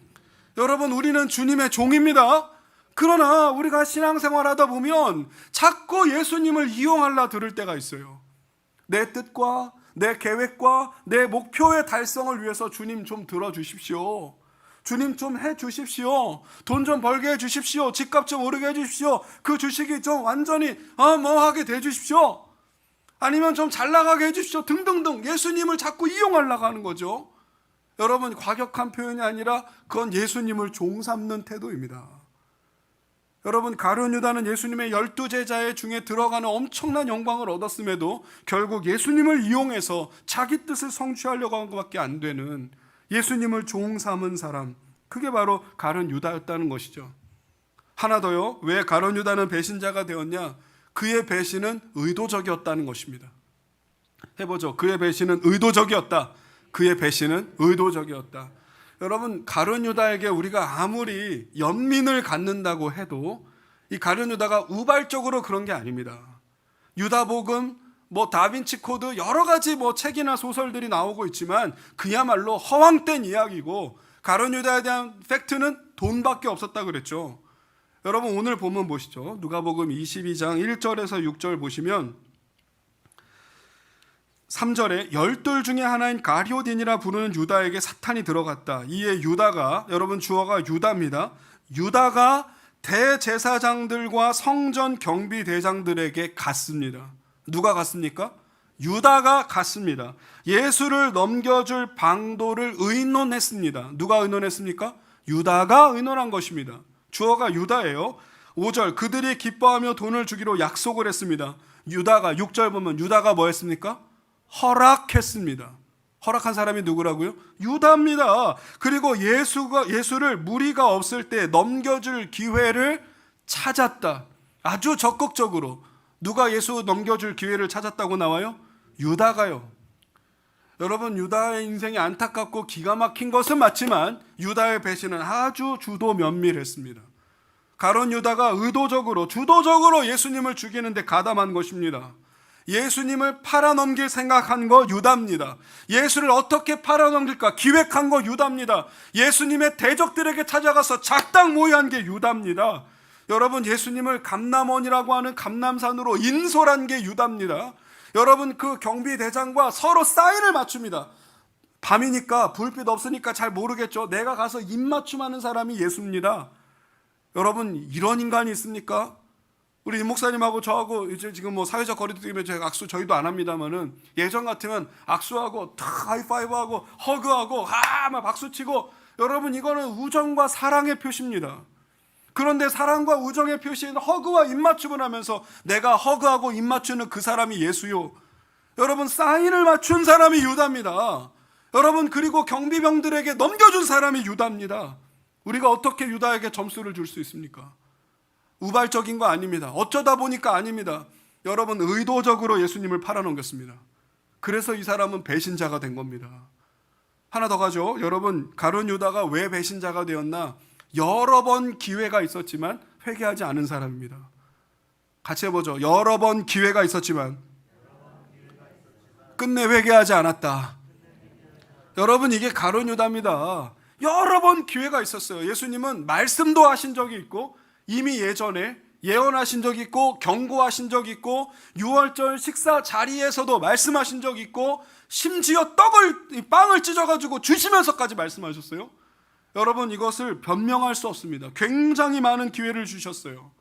여러분, 우리는 주님의 종입니다. 그러나 우리가 신앙생활하다 보면 자꾸 예수님을 이용하려 들을 때가 있어요. 내 뜻과 내 계획과 내 목표의 달성을 위해서 주님 좀 들어주십시오. 주님 좀 해주십시오. 돈 좀 벌게 해주십시오. 집값 좀 오르게 해주십시오. 그 주식이 좀 완전히 하게 해주십시오. 아니면 좀 잘 나가게 해주십시오. 등등등 예수님을 자꾸 이용하려고 하는 거죠. 여러분, 과격한 표현이 아니라 그건 예수님을 종 삼는 태도입니다. 여러분, 가룟 유다는 예수님의 12제자 중에 들어가는 엄청난 영광을 얻었음에도 결국 예수님을 이용해서 자기 뜻을 성취하려고 한 것밖에 안 되는 예수님을 종 삼은 사람, 그게 바로 가룟 유다였다는 것이죠. 하나 더요. 왜 가룟 유다는 배신자가 되었냐? 그의 배신은 의도적이었다는 것입니다. 해보죠. 그의 배신은 의도적이었다. 그의 배신은 의도적이었다. 여러분, 가룟 유다에게 우리가 아무리 연민을 갖는다고 해도 이 가룟 유다가 우발적으로 그런 게 아닙니다. 유다복음, 다빈치 코드 여러 가지 책이나 소설들이 나오고 있지만 그야말로 허황된 이야기고, 가룟 유다에 대한 팩트는 돈밖에 없었다 그랬죠. 여러분, 오늘 본문 보시죠. 누가복음 22장 1절에서 6절 보시면 3절에 열둘 중에 하나인 가룟딘이라 부르는 유다에게 사탄이 들어갔다. 이에 유다가, 여러분 주어가 유다입니다. 유다가 대제사장들과 성전 경비대장들에게 갔습니다. 누가 갔습니까? 유다가 갔습니다. 예수를 넘겨줄 방도를 의논했습니다. 누가 의논했습니까? 유다가 의논한 것입니다. 주어가 유다예요. 5절, 그들이 기뻐하며 돈을 주기로 약속을 했습니다. 유다가, 6절 보면 유다가 뭐 했습니까? 허락했습니다. 허락한 사람이 누구라고요? 유다입니다. 그리고 예수를 무리가 없을 때 넘겨줄 기회를 찾았다. 아주 적극적으로. 누가 예수 넘겨줄 기회를 찾았다고 나와요? 유다가요. 여러분, 유다의 인생이 안타깝고 기가 막힌 것은 맞지만 유다의 배신은 아주 주도 면밀했습니다. 가룟 유다가 의도적으로, 주도적으로 예수님을 죽이는데 가담한 것입니다. 예수님을 팔아넘길 생각한 거 유다입니다. 예수를 어떻게 팔아넘길까 기획한 거 유다입니다. 예수님의 대적들에게 찾아가서 작당 모의한 게 유다입니다. 여러분, 예수님을 감남원이라고 하는 감남산으로 인솔한 게 유다입니다. 여러분, 그 경비대장과 서로 사인을 맞춥니다. 밤이니까 불빛 없으니까 잘 모르겠죠. 내가 가서 입맞춤하는 사람이 예수입니다. 여러분, 이런 인간이 있습니까? 우리 임 목사님하고 저하고 이제 지금 사회적 거리두기 때문에 악수 저희도 안 합니다만은, 예전 같으면 악수하고 탁 하이파이브하고 허그하고 막 박수치고, 여러분 이거는 우정과 사랑의 표시입니다. 그런데 사랑과 우정의 표시인 허그와 입맞춤을 하면서 내가 허그하고 입맞추는 그 사람이 예수요. 여러분, 사인을 맞춘 사람이 유다입니다. 여러분, 그리고 경비병들에게 넘겨준 사람이 유다입니다. 우리가 어떻게 유다에게 점수를 줄 수 있습니까? 우발적인 거 아닙니다. 어쩌다 보니까 아닙니다. 여러분, 의도적으로 예수님을 팔아넘겼습니다. 그래서 이 사람은 배신자가 된 겁니다. 하나 더 가죠. 여러분, 가룟 유다가 왜 배신자가 되었나? 여러 번 기회가 있었지만 회개하지 않은 사람입니다. 같이 해보죠. 여러 번 기회가 있었지만 끝내 회개하지 않았다. 여러분, 이게 가룟 유다입니다. 여러 번 기회가 있었어요. 예수님은 말씀도 하신 적이 있고, 이미 예전에 예언하신 적이 있고, 경고하신 적이 있고, 유월절 식사 자리에서도 말씀하신 적이 있고, 심지어 빵을 찢어가지고 주시면서까지 말씀하셨어요. 여러분, 이것을 변명할 수 없습니다. 굉장히 많은 기회를 주셨어요.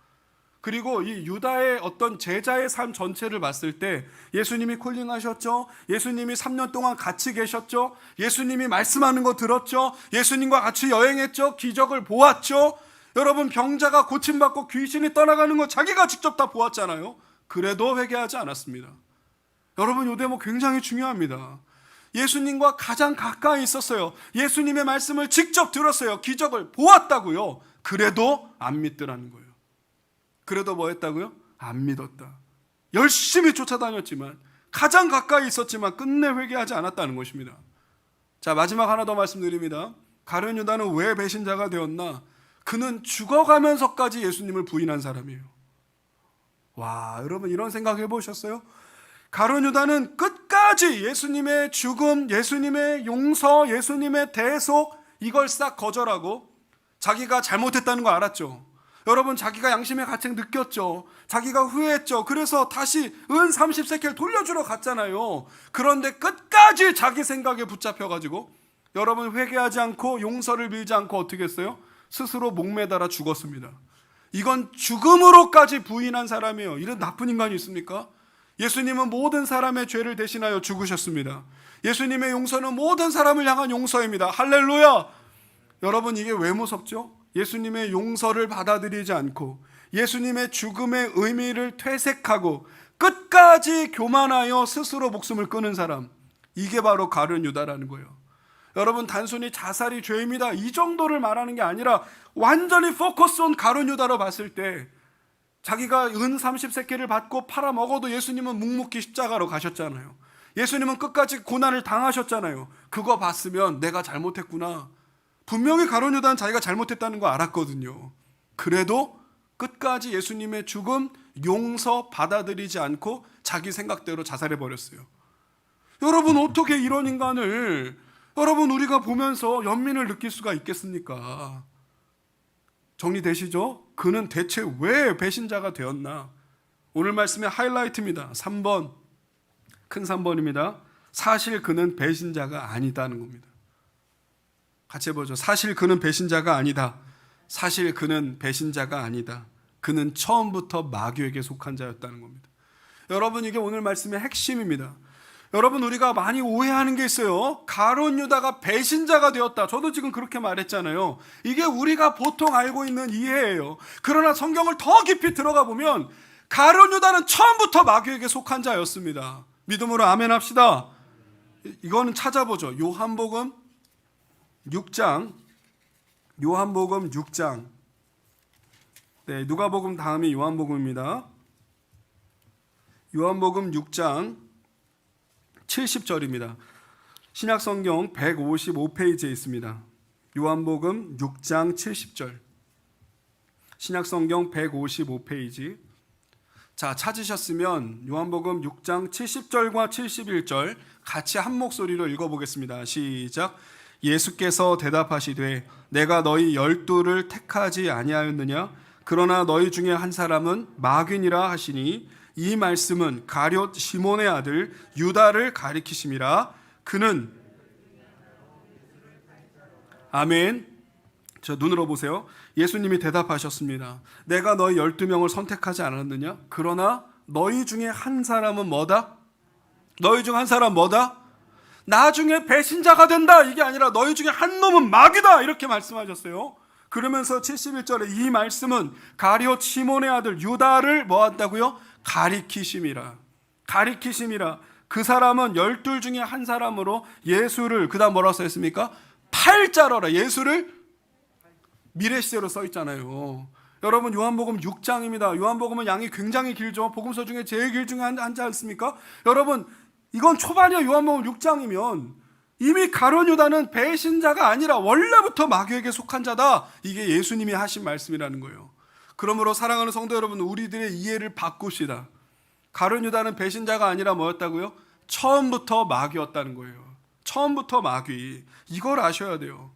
그리고 이 유다의 어떤 제자의 삶 전체를 봤을 때 예수님이 콜링하셨죠. 예수님이 3년 동안 같이 계셨죠. 예수님이 말씀하는 거 들었죠. 예수님과 같이 여행했죠. 기적을 보았죠. 여러분, 병자가 고침받고 귀신이 떠나가는 거 자기가 직접 다 보았잖아요. 그래도 회개하지 않았습니다. 여러분, 이 대목 굉장히 중요합니다. 예수님과 가장 가까이 있었어요. 예수님의 말씀을 직접 들었어요. 기적을 보았다고요. 그래도 안 믿더라는 거예요. 그래도 뭐 했다고요? 안 믿었다. 열심히 쫓아다녔지만 가장 가까이 있었지만 끝내 회개하지 않았다는 것입니다. 자, 마지막 하나 더 말씀드립니다. 가룟 유다는 왜 배신자가 되었나? 그는 죽어가면서까지 예수님을 부인한 사람이에요. 와, 여러분 이런 생각 해보셨어요? 가룟 유다는 끝까지 예수님의 죽음, 예수님의 용서, 예수님의 대속 이걸 싹 거절하고 자기가 잘못했다는 거 알았죠. 여러분 자기가 양심의 가책 느꼈죠. 자기가 후회했죠. 그래서 다시 은 30세겔 돌려주러 갔잖아요. 그런데 끝까지 자기 생각에 붙잡혀가지고 여러분 회개하지 않고 용서를 빌지 않고 어떻게 했어요? 스스로 목매달아 죽었습니다. 이건 죽음으로까지 부인한 사람이에요. 이런 나쁜 인간이 있습니까? 예수님은 모든 사람의 죄를 대신하여 죽으셨습니다. 예수님의 용서는 모든 사람을 향한 용서입니다. 할렐루야! 여러분 이게 왜 무섭죠? 예수님의 용서를 받아들이지 않고 예수님의 죽음의 의미를 퇴색하고 끝까지 교만하여 스스로 목숨을 끊은 사람, 이게 바로 가룟 유다라는 거예요. 여러분 단순히 자살이 죄입니다 이 정도를 말하는 게 아니라 완전히 포커스 온 가룟 유다로 봤을 때 자기가 은 30세겔을 받고 팔아먹어도 예수님은 묵묵히 십자가로 가셨잖아요. 예수님은 끝까지 고난을 당하셨잖아요. 그거 봤으면 내가 잘못했구나. 분명히 가룟 유다는 자기가 잘못했다는 거 알았거든요. 그래도 끝까지 예수님의 죽음, 용서 받아들이지 않고 자기 생각대로 자살해버렸어요. 여러분 어떻게 이런 인간을 여러분 우리가 보면서 연민을 느낄 수가 있겠습니까? 정리되시죠? 그는 대체 왜 배신자가 되었나? 오늘 말씀의 하이라이트입니다. 3번, 큰 3번입니다. 사실 그는 배신자가 아니다는 겁니다. 같이 해보죠. 사실 그는 배신자가 아니다. 사실 그는 배신자가 아니다. 그는 처음부터 마귀에게 속한 자였다는 겁니다. 여러분 이게 오늘 말씀의 핵심입니다. 여러분 우리가 많이 오해하는 게 있어요. 가룟 유다가 배신자가 되었다. 저도 지금 그렇게 말했잖아요. 이게 우리가 보통 알고 있는 이해예요. 그러나 성경을 더 깊이 들어가 보면 가룟 유다는 처음부터 마귀에게 속한 자였습니다. 믿음으로 아멘 합시다. 이거는 찾아보죠. 요한복음 6장. 네, 누가복음 다음이 요한복음입니다. 요한복음 6장 70절입니다. 신약성경 155페이지에 있습니다. 요한복음 6장 70절. 신약성경 155페이지. 자, 찾으셨으면 요한복음 6장 70절과 71절 같이 한 목소리로 읽어보겠습니다. 시작. 예수께서 대답하시되 내가 너희 12를 택하지 아니하였느냐? 그러나 너희 중에 한 사람은 마귀니라 하시니 이 말씀은 가룟 시몬의 아들 유다를 가리키심이라. 그는 아멘. 저 눈으로 보세요. 예수님이 대답하셨습니다. 내가 너희 12명을 선택하지 않았느냐? 그러나 너희 중에 한 사람은 뭐다? 너희 중 한 사람 뭐다? 나중에 배신자가 된다. 이게 아니라 너희 중에 한 놈은 마귀다. 이렇게 말씀하셨어요. 그러면서 71절에 이 말씀은 가룟 시몬의 아들 유다를 뭐 한다고요? 가리키심이라. 그 사람은 12 중에 한 사람으로 예수를, 그 다음 뭐라고 써있습니까? 팔자로라. 예수를 미래시제로 써있잖아요. 여러분 요한복음 6장입니다. 요한복음은 양이 굉장히 길죠. 복음서 중에 제일 길 중에 한지 않습니까? 여러분 이건 초반이야. 요한복음 6장이면 이미 가룟 유다는 배신자가 아니라 원래부터 마귀에게 속한 자다. 이게 예수님이 하신 말씀이라는 거예요. 그러므로 사랑하는 성도 여러분, 우리들의 이해를 바꿉시다. 가룟 유다는 배신자가 아니라 뭐였다고요? 처음부터 마귀였다는 거예요. 처음부터 마귀. 이걸 아셔야 돼요.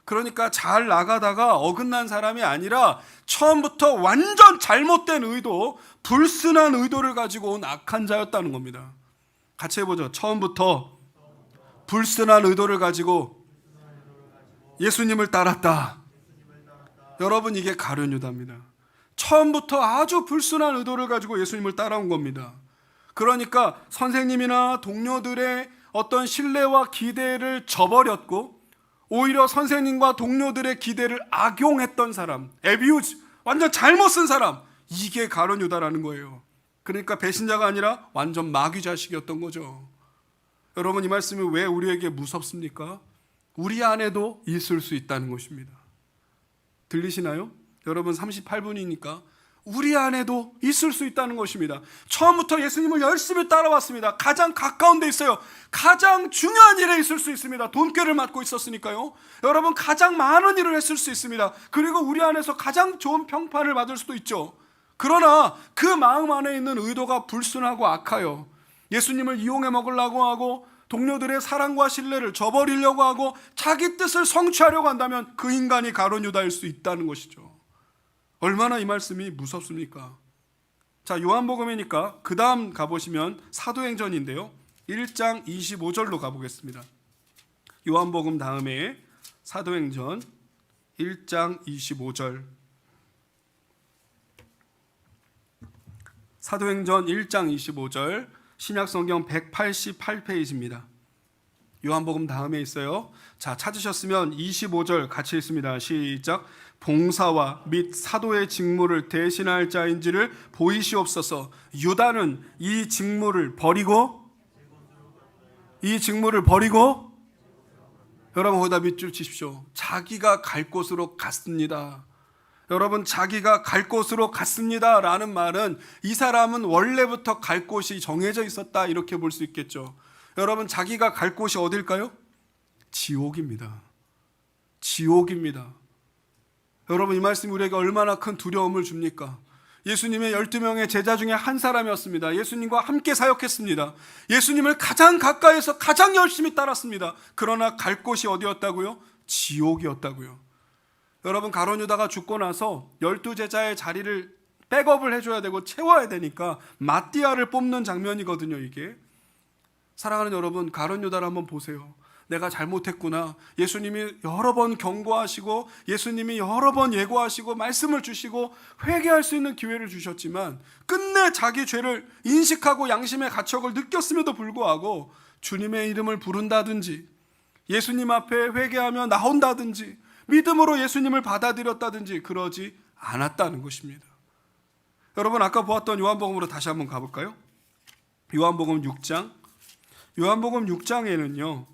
그러니까 잘 나가다가 어긋난 사람이 아니라 처음부터 완전 잘못된 의도, 불순한 의도를 가지고 온 악한 자였다는 겁니다. 같이 해보죠. 처음부터 불순한 의도를 가지고 예수님을 따랐다. 여러분 이게 가룟 유다입니다. 처음부터 아주 불순한 의도를 가지고 예수님을 따라온 겁니다. 그러니까 선생님이나 동료들의 어떤 신뢰와 기대를 저버렸고 오히려 선생님과 동료들의 기대를 악용했던 사람, 애비우즈, 완전 잘못 쓴 사람, 이게 가룟 유다라는 거예요. 그러니까 배신자가 아니라 완전 마귀 자식이었던 거죠. 여러분 이 말씀이 왜 우리에게 무섭습니까? 우리 안에도 있을 수 있다는 것입니다. 들리시나요? 여러분 38분이니까 우리 안에도 있을 수 있다는 것입니다. 처음부터 예수님을 열심히 따라왔습니다. 가장 가까운 데 있어요. 가장 중요한 일에 있을 수 있습니다. 돈꾀를 맡고 있었으니까요. 여러분, 가장 많은 일을 했을 수 있습니다. 그리고 우리 안에서 가장 좋은 평판을 받을 수도 있죠. 그러나 그 마음 안에 있는 의도가 불순하고 악하여 예수님을 이용해 먹으려고 하고 동료들의 사랑과 신뢰를 저버리려고 하고 자기 뜻을 성취하려고 한다면 그 인간이 가룟 유다일 수 있다는 것이죠. 얼마나 이 말씀이 무섭습니까? 자, 요한복음이니까 그 다음 가보시면 사도행전인데요, 1장 25절로 가보겠습니다. 요한복음 다음에 사도행전 1장 25절. 사도행전 1장 25절, 신약성경 188페이지입니다. 요한복음 다음에 있어요. 자, 찾으셨으면 25절 같이 읽습니다. 시작. 봉사와 및 사도의 직무를 대신할 자인지를 보이시옵소서. 유다는 이 직무를 버리고 여러분, 거기다 밑줄 치십시오. 자기가 갈 곳으로 갔습니다. 여러분, 자기가 갈 곳으로 갔습니다 라는 말은 이 사람은 원래부터 갈 곳이 정해져 있었다, 이렇게 볼 수 있겠죠. 여러분, 자기가 갈 곳이 어딜까요? 지옥입니다. 지옥입니다. 여러분, 이 말씀이 우리에게 얼마나 큰 두려움을 줍니까? 예수님의 12명의 제자 중에 한 사람이었습니다. 예수님과 함께 사역했습니다. 예수님을 가장 가까이에서 가장 열심히 따랐습니다. 그러나 갈 곳이 어디였다고요? 지옥이었다고요. 여러분, 가룟 유다가 죽고 나서 12제자의 자리를 백업을 해줘야 되고 채워야 되니까 마띠아를 뽑는 장면이거든요, 이게. 사랑하는 여러분, 가룟 유다를 한번 보세요. 내가 잘못했구나. 예수님이 여러 번 경고하시고 예수님이 여러 번 예고하시고 말씀을 주시고 회개할 수 있는 기회를 주셨지만 끝내 자기 죄를 인식하고 양심의 가책을 느꼈음에도 불구하고 주님의 이름을 부른다든지 예수님 앞에 회개하며 나온다든지 믿음으로 예수님을 받아들였다든지 그러지 않았다는 것입니다. 여러분, 아까 보았던 요한복음으로 다시 한번 가볼까요? 요한복음 6장. 요한복음 6장에는요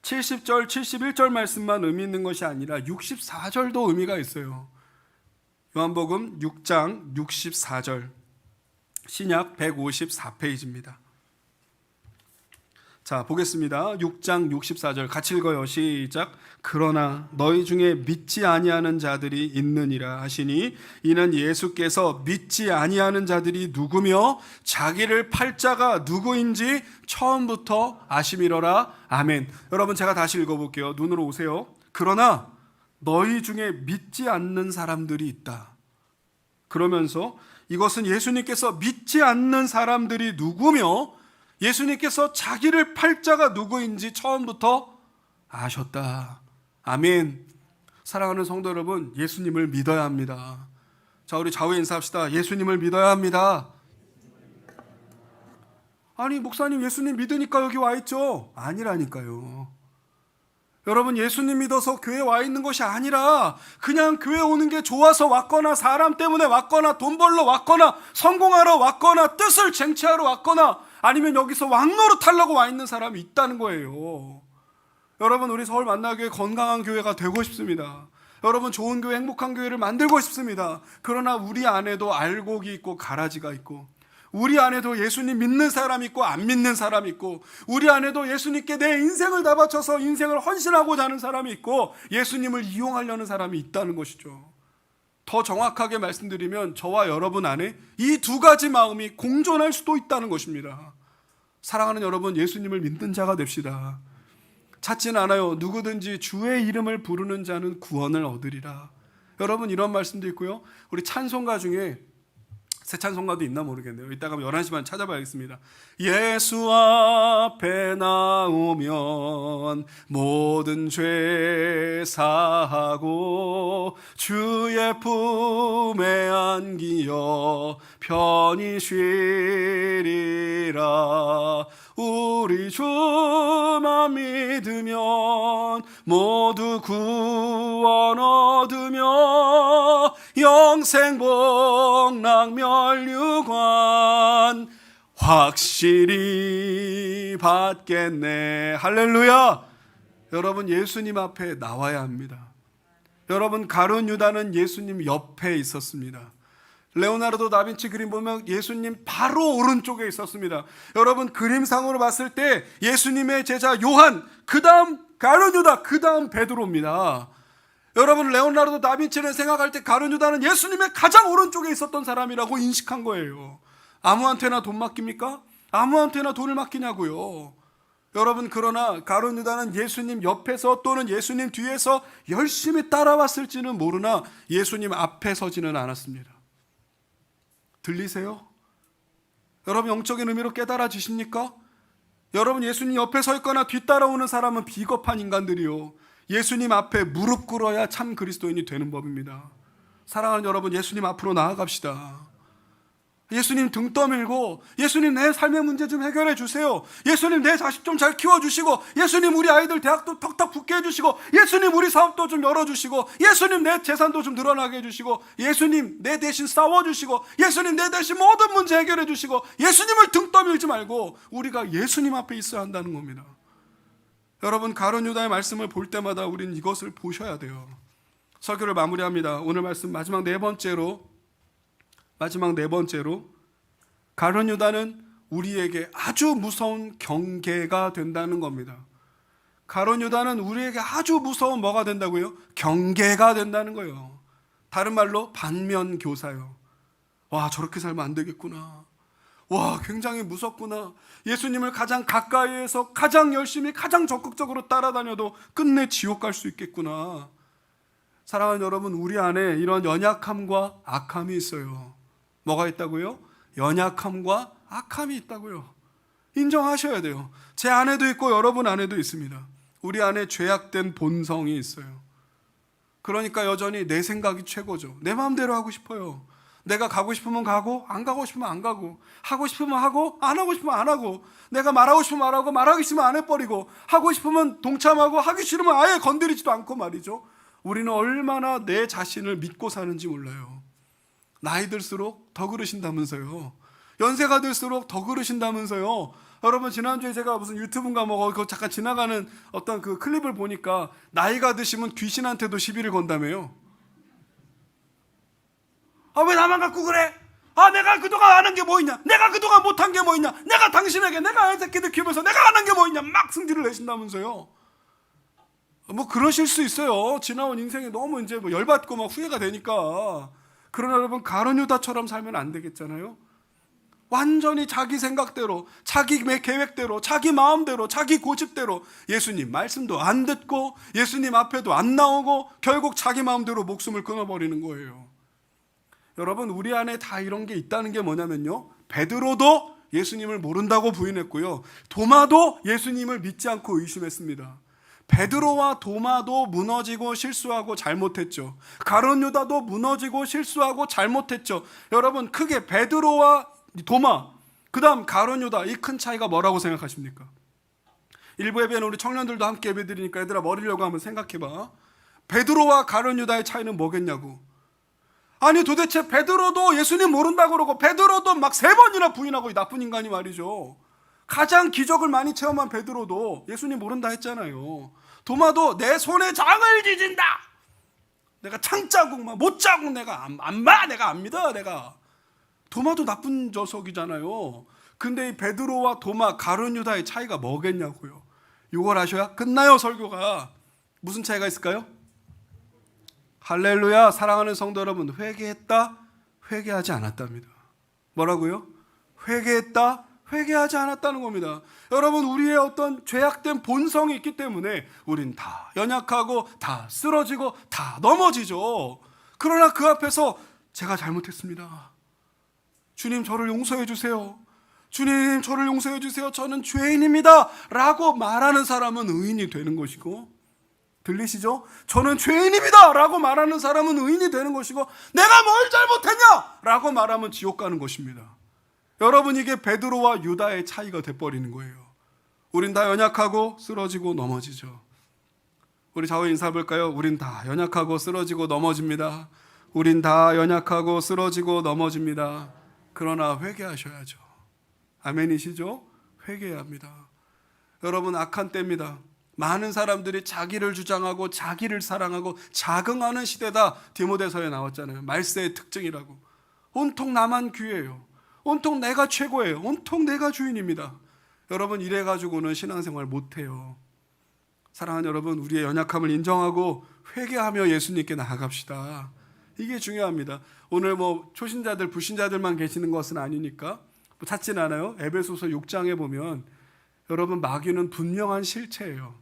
70절, 71절 말씀만 의미 있는 것이 아니라 64절도 의미가 있어요. 요한복음 6장 64절, 신약 154페이지입니다. 자, 보겠습니다. 6장 64절 같이 읽어요. 시작. 그러나 너희 중에 믿지 아니하는 자들이 있느니라 하시니 이는 예수께서 믿지 아니하는 자들이 누구며 자기를 팔 자가 누구인지 처음부터 아심이러라. 아멘. 여러분, 제가 다시 읽어볼게요. 눈으로 오세요. 그러나 너희 중에 믿지 않는 사람들이 있다. 그러면서 이것은 예수님께서 믿지 않는 사람들이 누구며 예수님께서 자기를 팔 자가 누구인지 처음부터 아셨다. 아멘. 사랑하는 성도 여러분, 예수님을 믿어야 합니다. 자, 우리 좌우에 인사합시다. 예수님을 믿어야 합니다. 아니, 목사님 예수님 믿으니까 여기 와 있죠. 아니라니까요. 여러분, 예수님 믿어서 교회 와 있는 것이 아니라 그냥 교회 오는 게 좋아서 왔거나 사람 때문에 왔거나 돈 벌러 왔거나 성공하러 왔거나 뜻을 쟁취하러 왔거나 아니면 여기서 왕노릇하려고 와 있는 사람이 있다는 거예요. 여러분, 우리 서울 만나교회 건강한 교회가 되고 싶습니다. 여러분, 좋은 교회, 행복한 교회를 만들고 싶습니다. 그러나 우리 안에도 알곡이 있고 가라지가 있고 우리 안에도 예수님 믿는 사람 있고 안 믿는 사람 있고 우리 안에도 예수님께 내 인생을 다 바쳐서 인생을 헌신하고자 하는 사람이 있고 예수님을 이용하려는 사람이 있다는 것이죠. 더 정확하게 말씀드리면 저와 여러분 안에 이 두 가지 마음이 공존할 수도 있다는 것입니다. 사랑하는 여러분, 예수님을 믿는 자가 됩시다. 찾진 않아요. 누구든지 주의 이름을 부르는 자는 구원을 얻으리라. 여러분, 이런 말씀도 있고요. 우리 찬송가 중에 새 찬송가도 있나 모르겠네요. 이따가 11시만 찾아봐야겠습니다. 예수 앞에 나오면 모든 죄 사하고 주의 품에 안기어 편히 쉬리라. 우리 주만 믿으면 모두 구원 얻으며 영생 복락 멸류관 확실히 받겠네. 할렐루야. 여러분, 예수님 앞에 나와야 합니다. 여러분, 가룟 유다는 예수님 옆에 있었습니다. 레오나르도 다빈치 그림 보면 예수님 바로 오른쪽에 있었습니다. 여러분, 그림상으로 봤을 때 예수님의 제자 요한, 그 다음 가룟 유다, 그 다음 베드로입니다. 여러분, 레오나르도 다빈치를 생각할 때 가룟 유다는 예수님의 가장 오른쪽에 있었던 사람이라고 인식한 거예요. 아무한테나 돈 맡깁니까? 아무한테나 돈을 맡기냐고요. 여러분, 그러나 가룟 유다는 예수님 옆에서 또는 예수님 뒤에서 열심히 따라왔을지는 모르나 예수님 앞에 서지는 않았습니다. 들리세요? 여러분, 영적인 의미로 깨달아지십니까? 여러분, 예수님 옆에 서 있거나 뒤따라오는 사람은 비겁한 인간들이요, 예수님 앞에 무릎 꿇어야 참 그리스도인이 되는 법입니다. 사랑하는 여러분, 예수님 앞으로 나아갑시다. 예수님 등 떠밀고, 예수님 내 삶의 문제 좀 해결해 주세요. 예수님 내 자식 좀 잘 키워주시고, 예수님 우리 아이들 대학도 턱턱 붙게 해주시고, 예수님 우리 사업도 좀 열어주시고, 예수님 내 재산도 좀 늘어나게 해주시고, 예수님 내 대신 싸워주시고, 예수님 내 대신 모든 문제 해결해 주시고, 예수님을 등 떠밀지 말고 우리가 예수님 앞에 있어야 한다는 겁니다. 여러분, 가룟 유다의 말씀을 볼 때마다 우리는 이것을 보셔야 돼요. 설교를 마무리합니다. 오늘 말씀 마지막 네 번째로 가룟 유다는 우리에게 아주 무서운 경계가 된다는 겁니다. 가룟 유다는 우리에게 아주 무서운 뭐가 된다고요? 경계가 된다는 거예요. 다른 말로 반면교사요. 와, 저렇게 살면 안 되겠구나. 와, 굉장히 무섭구나. 예수님을 가장 가까이에서 가장 열심히 가장 적극적으로 따라다녀도 끝내 지옥 갈 수 있겠구나. 사랑하는 여러분, 우리 안에 이런 연약함과 악함이 있어요. 뭐가 있다고요? 연약함과 악함이 있다고요. 인정하셔야 돼요. 제 안에도 있고 여러분 안에도 있습니다. 우리 안에 죄악된 본성이 있어요. 그러니까 여전히 내 생각이 최고죠. 내 마음대로 하고 싶어요. 내가 가고 싶으면 가고, 안 가고 싶으면 안 가고, 하고 싶으면 하고, 안 하고 싶으면 안 하고, 내가 말하고 싶으면 말하고, 말하기 싫으면 안 해버리고, 하고 싶으면 동참하고, 하기 싫으면 아예 건드리지도 않고 말이죠. 우리는 얼마나 내 자신을 믿고 사는지 몰라요. 나이 들수록 더 그러신다면서요. 연세가 들수록 더 그러신다면서요. 여러분, 지난주에 제가 무슨 유튜브인가 그 잠깐 지나가는 어떤 그 클립을 보니까 나이가 드시면 귀신한테도 시비를 건다며요. 아, 왜 나만 갖고 그래? 아, 내가 그동안 안 한 게 뭐 있냐? 내가 그동안 못한 게 뭐 있냐? 내가 당신에게, 내가 애 새끼들 키우면서 내가 안 한 게 뭐 있냐? 막 승질을 내신다면서요. 뭐 그러실 수 있어요. 지나온 인생이 너무 이제 뭐 열받고 막 후회가 되니까. 그러나 여러분, 가룟 유다처럼 살면 안 되겠잖아요. 완전히 자기 생각대로, 자기 계획대로, 자기 마음대로, 자기 고집대로 예수님 말씀도 안 듣고 예수님 앞에도 안 나오고 결국 자기 마음대로 목숨을 끊어버리는 거예요. 여러분, 우리 안에 다 이런 게 있다는 게 뭐냐면요, 베드로도 예수님을 모른다고 부인했고요, 도마도 예수님을 믿지 않고 의심했습니다. 베드로와 도마도 무너지고 실수하고 잘못했죠. 가룟 유다도 무너지고 실수하고 잘못했죠. 여러분, 크게 베드로와 도마, 그 다음 가룟 유다, 이 큰 차이가 뭐라고 생각하십니까? 일부 예배는 우리 청년들도 함께 예배드리니까 얘들아 머리려고 한번 생각해봐. 베드로와 가룟 유다의 차이는 뭐겠냐고. 아니, 도대체 베드로도 예수님 모른다고 그러고 베드로도 막 3번이나 부인하고, 이 나쁜 인간이 말이죠. 가장 기적을 많이 체험한 베드로도 예수님 모른다 했잖아요. 도마도 내 손에 장을 지진다. 내가 창자국 막 못자국 내가 안 봐. 내가 안 믿어. 내가. 도마도 나쁜 녀석이잖아요. 근데 이 베드로와 도마, 가룟 유다의 차이가 뭐겠냐고요. 이걸 아셔야 끝나요, 설교가. 무슨 차이가 있을까요? 할렐루야. 사랑하는 성도 여러분, 회개했다, 회개하지 않았답니다. 뭐라고요? 회개했다, 회개하지 않았다는 겁니다. 여러분, 우리의 어떤 죄악된 본성이 있기 때문에 우린 다 연약하고 다 쓰러지고 다 넘어지죠. 그러나 그 앞에서 제가 잘못했습니다. 주님, 저를 용서해 주세요. 주님, 저를 용서해 주세요. 저는 죄인입니다 라고 말하는 사람은 의인이 되는 것이고, 들리시죠? 저는 죄인입니다 라고 말하는 사람은 의인이 되는 것이고, 내가 뭘 잘못했냐 라고 말하면 지옥 가는 것입니다. 여러분, 이게 베드로와 유다의 차이가 돼버리는 거예요. 우린 다 연약하고 쓰러지고 넘어지죠. 우리 좌우 인사 볼까요? 우린 다 연약하고 쓰러지고 넘어집니다. 우린 다 연약하고 쓰러지고 넘어집니다. 그러나 회개하셔야죠. 아멘이시죠? 회개해야 합니다. 여러분, 악한 때입니다. 많은 사람들이 자기를 주장하고 자기를 사랑하고 자긍하는 시대다. 디모데서에 나왔잖아요. 말세의 특징이라고. 온통 나만 귀해요. 온통 내가 최고예요. 온통 내가 주인입니다. 여러분, 이래가지고는 신앙생활 못해요. 사랑하는 여러분, 우리의 연약함을 인정하고 회개하며 예수님께 나아갑시다. 이게 중요합니다. 오늘 초신자들, 불신자들만 계시는 것은 아니니까 찾진 않아요. 에베소서 6장에 보면 여러분, 마귀는 분명한 실체예요.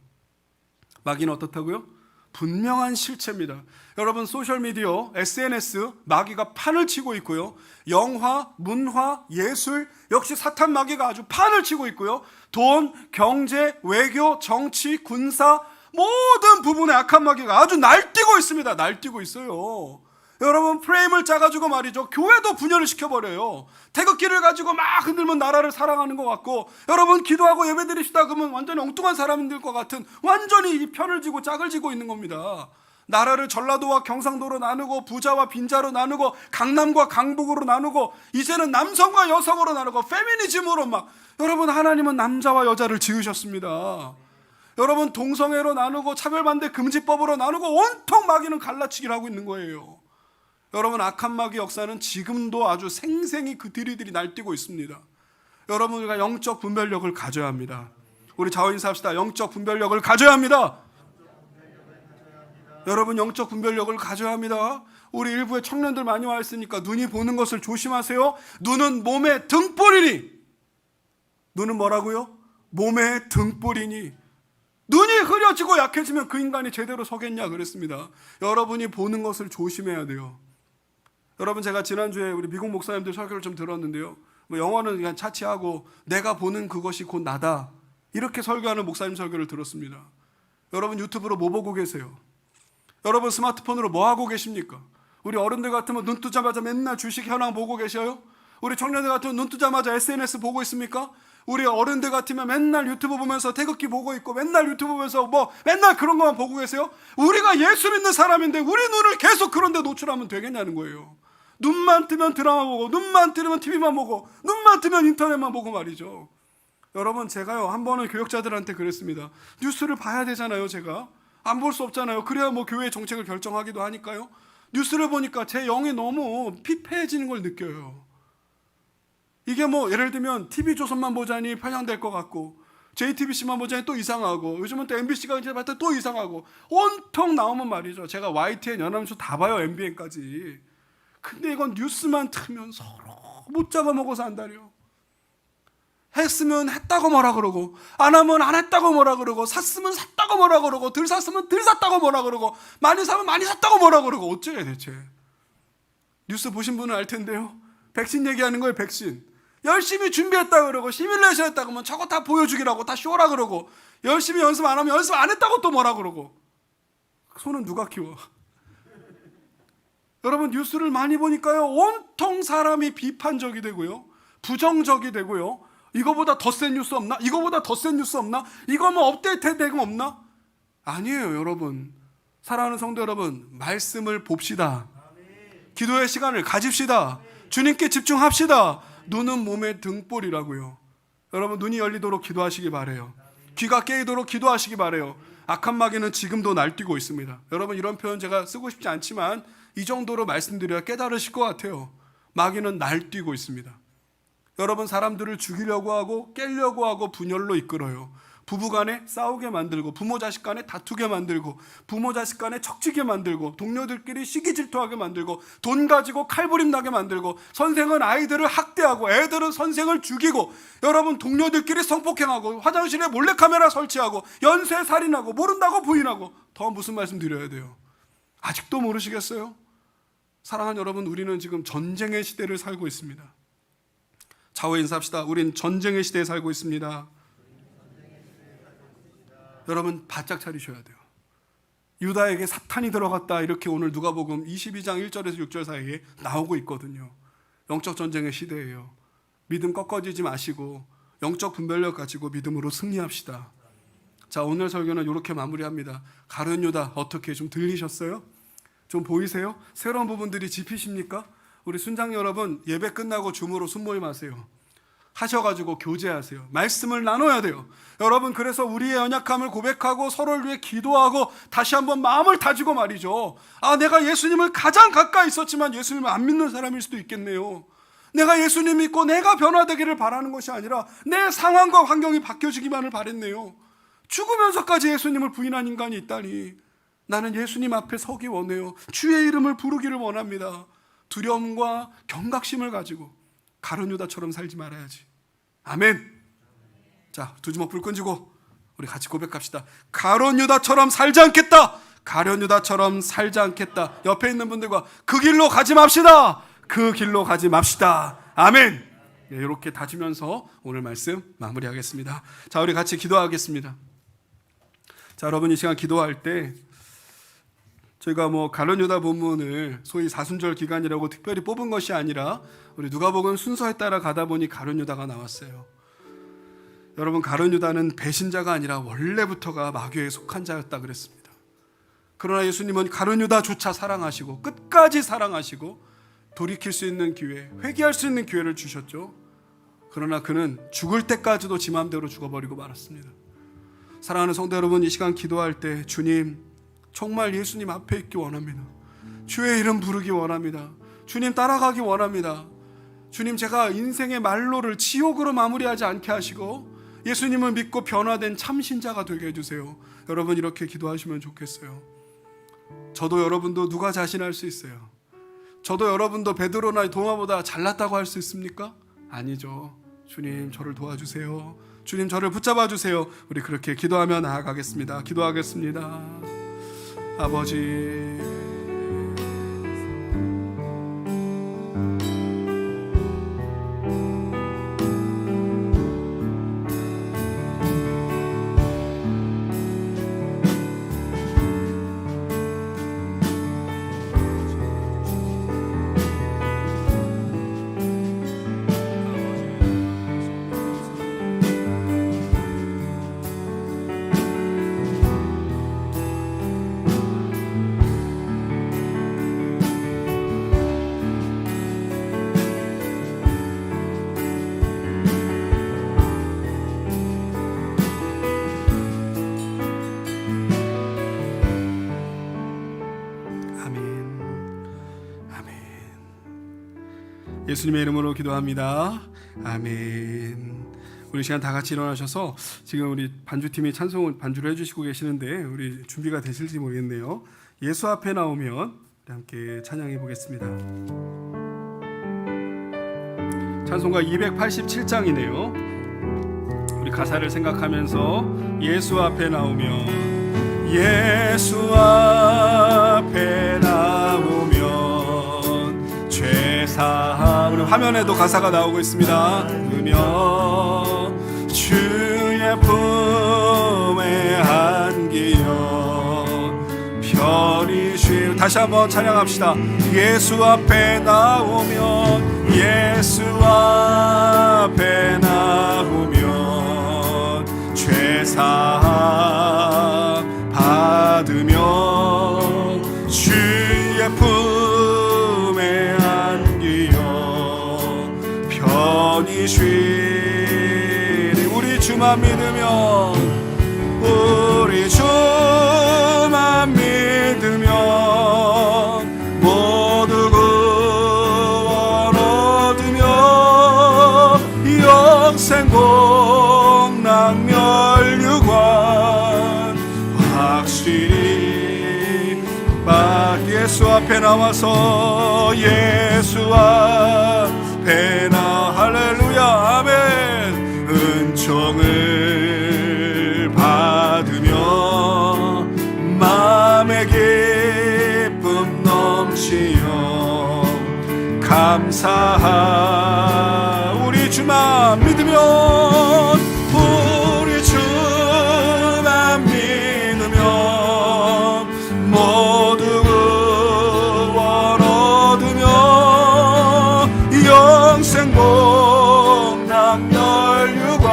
마귀는 어떻다고요? 분명한 실체입니다. 여러분, 소셜미디어, SNS, 마귀가 판을 치고 있고요. 영화, 문화, 예술, 역시 사탄 마귀가 아주 판을 치고 있고요. 돈, 경제, 외교, 정치, 군사, 모든 부분에 악한 마귀가 아주 날뛰고 있습니다. 날뛰고 있어요. 여러분, 프레임을 짜가지고 말이죠, 교회도 분열을 시켜버려요. 태극기를 가지고 막 흔들면 나라를 사랑하는 것 같고, 여러분 기도하고 예배드립시다 그러면 완전히 엉뚱한 사람들 것 같은, 완전히 이 편을 지고 짝을 지고 있는 겁니다. 나라를 전라도와 경상도로 나누고, 부자와 빈자로 나누고, 강남과 강북으로 나누고, 이제는 남성과 여성으로 나누고, 페미니즘으로 막. 여러분, 하나님은 남자와 여자를 지으셨습니다. 여러분, 동성애로 나누고, 차별반대 금지법으로 나누고, 온통 마귀는 갈라치기를 하고 있는 거예요. 여러분, 악한 마귀 역사는 지금도 아주 생생히 그 들이들이 날뛰고 있습니다. 여러분, 우리가 영적 분별력을 가져야 합니다. 우리 자원인사합시다. 영적 분별력을 가져야 합니다. 여러분, 영적 분별력을 가져야 합니다. 우리 일부에 청년들 많이 와 있으니까 눈이 보는 것을 조심하세요. 눈은 몸의 등불이니. 눈은 뭐라고요? 몸의 등불이니. 눈이 흐려지고 약해지면 그 인간이 제대로 서겠냐 그랬습니다. 여러분이 보는 것을 조심해야 돼요. 여러분, 제가 지난주에 우리 미국 목사님들 설교를 좀 들었는데요, 영어는 그냥 차치하고 내가 보는 그것이 곧 나다, 이렇게 설교하는 목사님 설교를 들었습니다. 여러분, 유튜브로 뭐 보고 계세요? 여러분, 스마트폰으로 뭐 하고 계십니까? 우리 어른들 같으면 눈 뜨자마자 맨날 주식 현황 보고 계셔요? 우리 청년들 같으면 눈 뜨자마자 SNS 보고 있습니까? 우리 어른들 같으면 맨날 유튜브 보면서 태극기 보고 있고, 맨날 유튜브 보면서 맨날 그런 것만 보고 계세요? 우리가 예수 믿는 사람인데 우리 눈을 계속 그런 데 노출하면 되겠냐는 거예요. 눈만 뜨면 드라마 보고, 눈만 뜨면 TV만 보고, 눈만 뜨면 인터넷만 보고 말이죠. 여러분, 제가요, 한 번은 교역자들한테 그랬습니다. 뉴스를 봐야 되잖아요. 제가 안 볼 수 없잖아요. 그래야 교회 정책을 결정하기도 하니까요. 뉴스를 보니까 제 영이 너무 피폐해지는 걸 느껴요. 이게 예를 들면 TV조선만 보자니 편향될 것 같고, JTBC만 보자니 또 이상하고, 요즘은 또 MBC가 이제 봤더니 또 이상하고, 온통 나오면 말이죠. 제가 YTN, 연합뉴스 다 봐요. MBN까지. 근데 이건 뉴스만 틀면 서로 못 잡아먹어서 안달이요. 했으면 했다고 뭐라 그러고, 안 하면 안 했다고 뭐라 그러고, 샀으면 샀다고 뭐라 그러고, 덜 샀으면 덜 샀다고 뭐라 그러고, 많이 사면 많이 샀다고 뭐라 그러고, 어째요 대체. 뉴스 보신 분은 알 텐데요, 백신 얘기하는 거예요. 백신 열심히 준비했다 그러고, 시뮬레이션 했다 그러면 저거 다 보여주기라고, 다 쇼라 그러고, 열심히 연습 안 하면 연습 안 했다고 또 뭐라 그러고. 손은 누가 키워? 여러분, 뉴스를 많이 보니까요, 온통 사람이 비판적이 되고요, 부정적이 되고요. 이거보다 더 센 뉴스 없나? 이거보다 더 센 뉴스 없나? 이거 업데이트 되고 없나? 아니에요. 여러분, 사랑하는 성도 여러분, 말씀을 봅시다. 기도의 시간을 가집시다. 주님께 집중합시다. 눈은 몸의 등불이라고요. 여러분, 눈이 열리도록 기도하시기 바래요. 귀가 깨이도록 기도하시기 바래요. 악한 마귀는 지금도 날뛰고 있습니다. 여러분, 이런 표현 제가 쓰고 싶지 않지만 이 정도로 말씀드려야 깨달으실 것 같아요. 마귀는 날뛰고 있습니다. 여러분, 사람들을 죽이려고 하고 깨려고 하고 분열로 이끌어요. 부부간에 싸우게 만들고, 부모 자식 간에 다투게 만들고, 부모 자식 간에 척지게 만들고, 동료들끼리 시기 질투하게 만들고, 돈 가지고 칼부림 나게 만들고, 선생은 아이들을 학대하고, 애들은 선생을 죽이고, 여러분, 동료들끼리 성폭행하고, 화장실에 몰래카메라 설치하고, 연쇄살인하고, 모른다고 부인하고. 더 무슨 말씀 드려야 돼요? 아직도 모르시겠어요? 사랑하는 여러분, 우리는 지금 전쟁의 시대를 살고 있습니다. 좌우 인사합시다. 우린 전쟁의 시대에 살고 있습니다. 여러분, 바짝 차리셔야 돼요. 유다에게 사탄이 들어갔다, 이렇게 오늘 누가복음 22장 1절에서 6절 사이에 나오고 있거든요. 영적 전쟁의 시대예요. 믿음 꺾어지지 마시고 영적 분별력 가지고 믿음으로 승리합시다. 자, 오늘 설교는 이렇게 마무리합니다. 가룟 유다, 어떻게 좀 들리셨어요? 좀 보이세요? 새로운 부분들이 짚히십니까? 우리 순장 여러분, 예배 끝나고 줌으로 순모임 하세요. 하셔가지고 교제하세요. 말씀을 나눠야 돼요. 여러분, 그래서 우리의 연약함을 고백하고 서로를 위해 기도하고 다시 한번 마음을 다지고 말이죠. 내가 예수님을 가장 가까이 있었지만 예수님을 안 믿는 사람일 수도 있겠네요. 내가 예수님 믿고 내가 변화되기를 바라는 것이 아니라 내 상황과 환경이 바뀌어지기만을 바랬네요. 죽으면서까지 예수님을 부인한 인간이 있다니. 나는 예수님 앞에 서기 원해요. 주의 이름을 부르기를 원합니다. 두려움과 경각심을 가지고 가룟 유다처럼 살지 말아야지. 아멘. 자, 두 주먹 불 끈지고 우리 같이 고백합시다. 가룟 유다처럼 살지 않겠다. 가룟 유다처럼 살지 않겠다. 옆에 있는 분들과 그 길로 가지 맙시다. 그 길로 가지 맙시다. 아멘. 네, 이렇게 다지면서 오늘 말씀 마무리하겠습니다. 자, 우리 같이 기도하겠습니다. 자, 여러분, 이 시간 기도할 때 저희가 가룟 유다 본문을 소위 사순절 기간이라고 특별히 뽑은 것이 아니라 우리 누가복음 순서에 따라 가다 보니 가룟 유다가 나왔어요. 여러분, 가룟 유다는 배신자가 아니라 원래부터가 마귀에 속한 자였다 그랬습니다. 그러나 예수님은 가룟 유다조차 사랑하시고 끝까지 사랑하시고 돌이킬 수 있는 기회, 회개할 수 있는 기회를 주셨죠. 그러나 그는 죽을 때까지도 지 마음대로 죽어버리고 말았습니다. 사랑하는 성도 여러분, 이 시간 기도할 때 주님, 정말 예수님 앞에 있기 원합니다. 주의 이름 부르기 원합니다. 주님 따라가기 원합니다. 주님, 제가 인생의 말로를 지옥으로 마무리하지 않게 하시고 예수님을 믿고 변화된 참신자가 되게 해주세요. 여러분, 이렇게 기도하시면 좋겠어요. 저도 여러분도 누가 자신할 수 있어요? 저도 여러분도 베드로나 도마보다 잘났다고 할 수 있습니까? 아니죠. 주님, 저를 도와주세요. 주님, 저를 붙잡아 주세요. 우리 그렇게 기도하며 나아가겠습니다. 기도하겠습니다. 아버지, 예수님의 이름으로 기도합니다. 아멘. 우리 시간 다 같이 일어나셔서 지금 우리 반주팀이 반주를 해주시고 계시는데 우리 준비가 되실지 모르겠네요. 예수 앞에 나오면 함께 찬양해 보겠습니다. 찬송가 287장이네요. 우리 가사를 생각하면서 예수 앞에 나오면, 예수 앞에 나오면 죄사함. 우리 화면에도 가사가 나오고 있습니다. 으며 주의 품에 안기어 편히 쉬. 다시 한번 찬양합시다. 예수 앞에 나오면, 예수 앞에 나오면 죄사함 받으며 주의 품에 안기어 편히 쉬리. 우리 주만 믿으면, 우리 주만 믿으면 모두 구원 얻으며 영생 복락 멸류관 확실히 예수 앞에 나와서 예수 앞에 나 할렐루야 아멘 은총을 받으며 마음의 기쁨 넘치어 감사하. 우리 주만 믿으면, 우리 주만 믿으면 모두 구원 얻으며 영생 복락 멸류관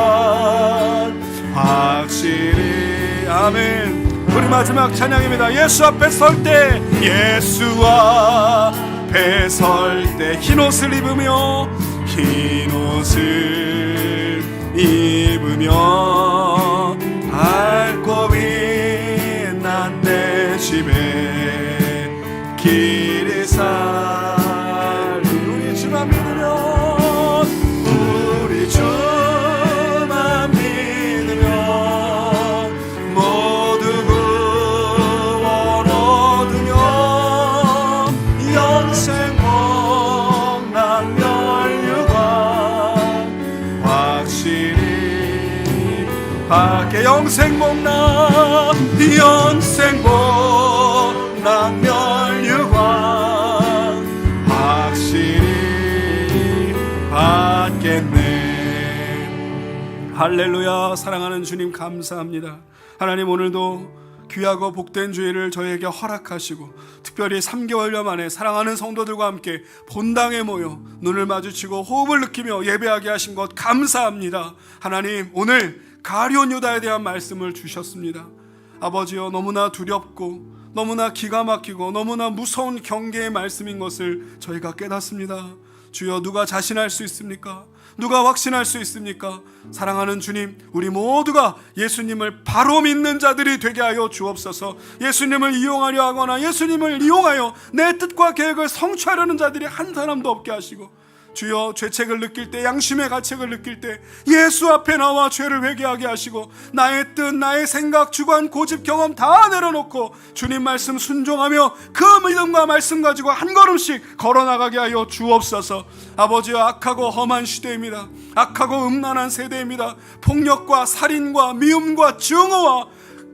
확실히 아멘. 우리 마지막 찬양입니다. 예수 앞에 설 때, 예수 앞에 설 때 흰옷을 입으며 흰 옷을 입으며 밝고 빛난 내 집에 길이 살리 우리 주만 믿으면 우리 주만 믿으면 모두 구원 얻으며 영생 복락 멸류관 확실히 밖에 영생 복락 영생 복락 멸류관 확실히 받겠네. 할렐루야. 사랑하는 주님 감사합니다. 하나님, 오늘도 귀하고 복된 주일을 저에게 허락하시고 특별히 3개월여 만에 사랑하는 성도들과 함께 본당에 모여 눈을 마주치고 호흡을 느끼며 예배하게 하신 것 감사합니다. 하나님, 오늘 가룟 유다에 대한 말씀을 주셨습니다. 아버지여, 너무나 두렵고 너무나 기가 막히고 너무나 무서운 경계의 말씀인 것을 저희가 깨닫습니다. 주여, 누가 자신할 수 있습니까? 누가 확신할 수 있습니까? 사랑하는 주님, 우리 모두가 예수님을 바로 믿는 자들이 되게 하여 주옵소서. 예수님을 이용하려 하거나 예수님을 이용하여 내 뜻과 계획을 성취하려는 자들이 한 사람도 없게 하시고, 주여, 죄책을 느낄 때, 양심의 가책을 느낄 때 예수 앞에 나와 죄를 회개하게 하시고 나의 뜻, 나의 생각, 주관, 고집, 경험 다 내려놓고 주님 말씀 순종하며 그 믿음과 말씀 가지고 한 걸음씩 걸어나가게 하여 주옵소서. 아버지여, 악하고 험한 시대입니다. 악하고 음란한 세대입니다. 폭력과 살인과 미움과 증오와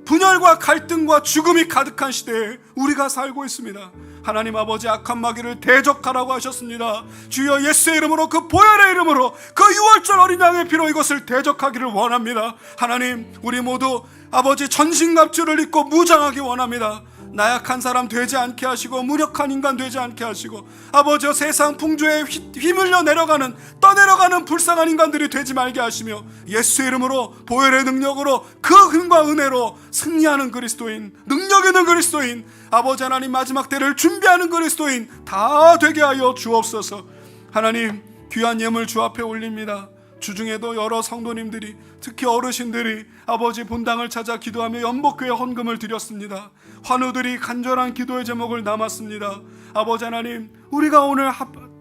분열과 갈등과 죽음이 가득한 시대에 우리가 살고 있습니다. 하나님 아버지, 악한 마귀를 대적하라고 하셨습니다. 주여, 예수의 이름으로, 그 보혈의 이름으로, 그 유월절 어린 양의 피로 이것을 대적하기를 원합니다. 하나님, 우리 모두 아버지 전신갑주를 입고 무장하기 원합니다. 나약한 사람 되지 않게 하시고 무력한 인간 되지 않게 하시고, 아버지 세상 풍조에 휘밀려 내려가는, 떠내려가는 불쌍한 인간들이 되지 말게 하시며, 예수의 이름으로 보혈의 능력으로 그 힘과 은혜로 승리하는 그리스도인, 능력 있는 그리스도인, 아버지 하나님 마지막 때를 준비하는 그리스도인 다 되게 하여 주옵소서. 하나님, 귀한 예물 주 앞에 올립니다. 주중에도 여러 성도님들이, 특히 어르신들이 아버지 본당을 찾아 기도하며 연복교회 헌금을 드렸습니다. 환우들이 간절한 기도의 제목을 남았습니다. 아버지 하나님, 우리가 오늘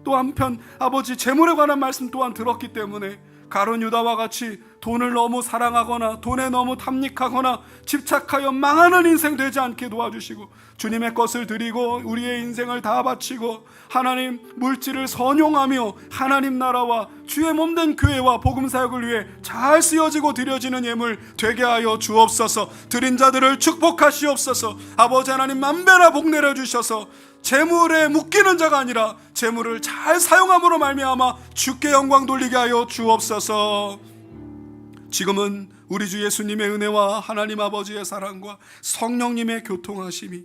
또 한편 아버지 재물에 관한 말씀 또한 들었기 때문에 가룟 유다와 같이 돈을 너무 사랑하거나 돈에 너무 탐닉하거나 집착하여 망하는 인생 되지 않게 도와주시고, 주님의 것을 드리고 우리의 인생을 다 바치고 하나님 물질을 선용하며 하나님 나라와 주의 몸된 교회와 복음사역을 위해 잘 쓰여지고 드려지는 예물 되게 하여 주옵소서. 드린 자들을 축복하시옵소서. 아버지 하나님, 만배나 복 내려주셔서 재물에 묶이는 자가 아니라 재물을 잘 사용함으로 말미암아 주께 영광 돌리게 하여 주옵소서. 지금은 우리 주 예수님의 은혜와 하나님 아버지의 사랑과 성령님의 교통하심이,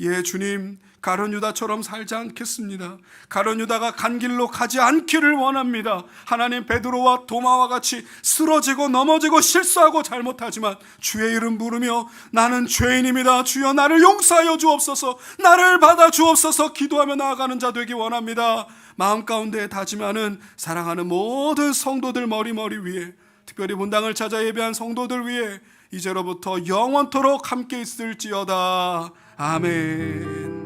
예 주님, 가룟 유다처럼 살지 않겠습니다. 가룟 유다가 간 길로 가지 않기를 원합니다. 하나님, 베드로와 도마와 같이 쓰러지고 넘어지고 실수하고 잘못하지만 주의 이름 부르며 나는 죄인입니다, 주여 나를 용서하여 주옵소서, 나를 받아 주옵소서 기도하며 나아가는 자 되기 원합니다. 마음 가운데 다짐하는 사랑하는 모든 성도들 머리머리 위에, 특별히 본당을 찾아 예배한 성도들 위해 이제로부터 영원토록 함께 있을지어다. 아멘.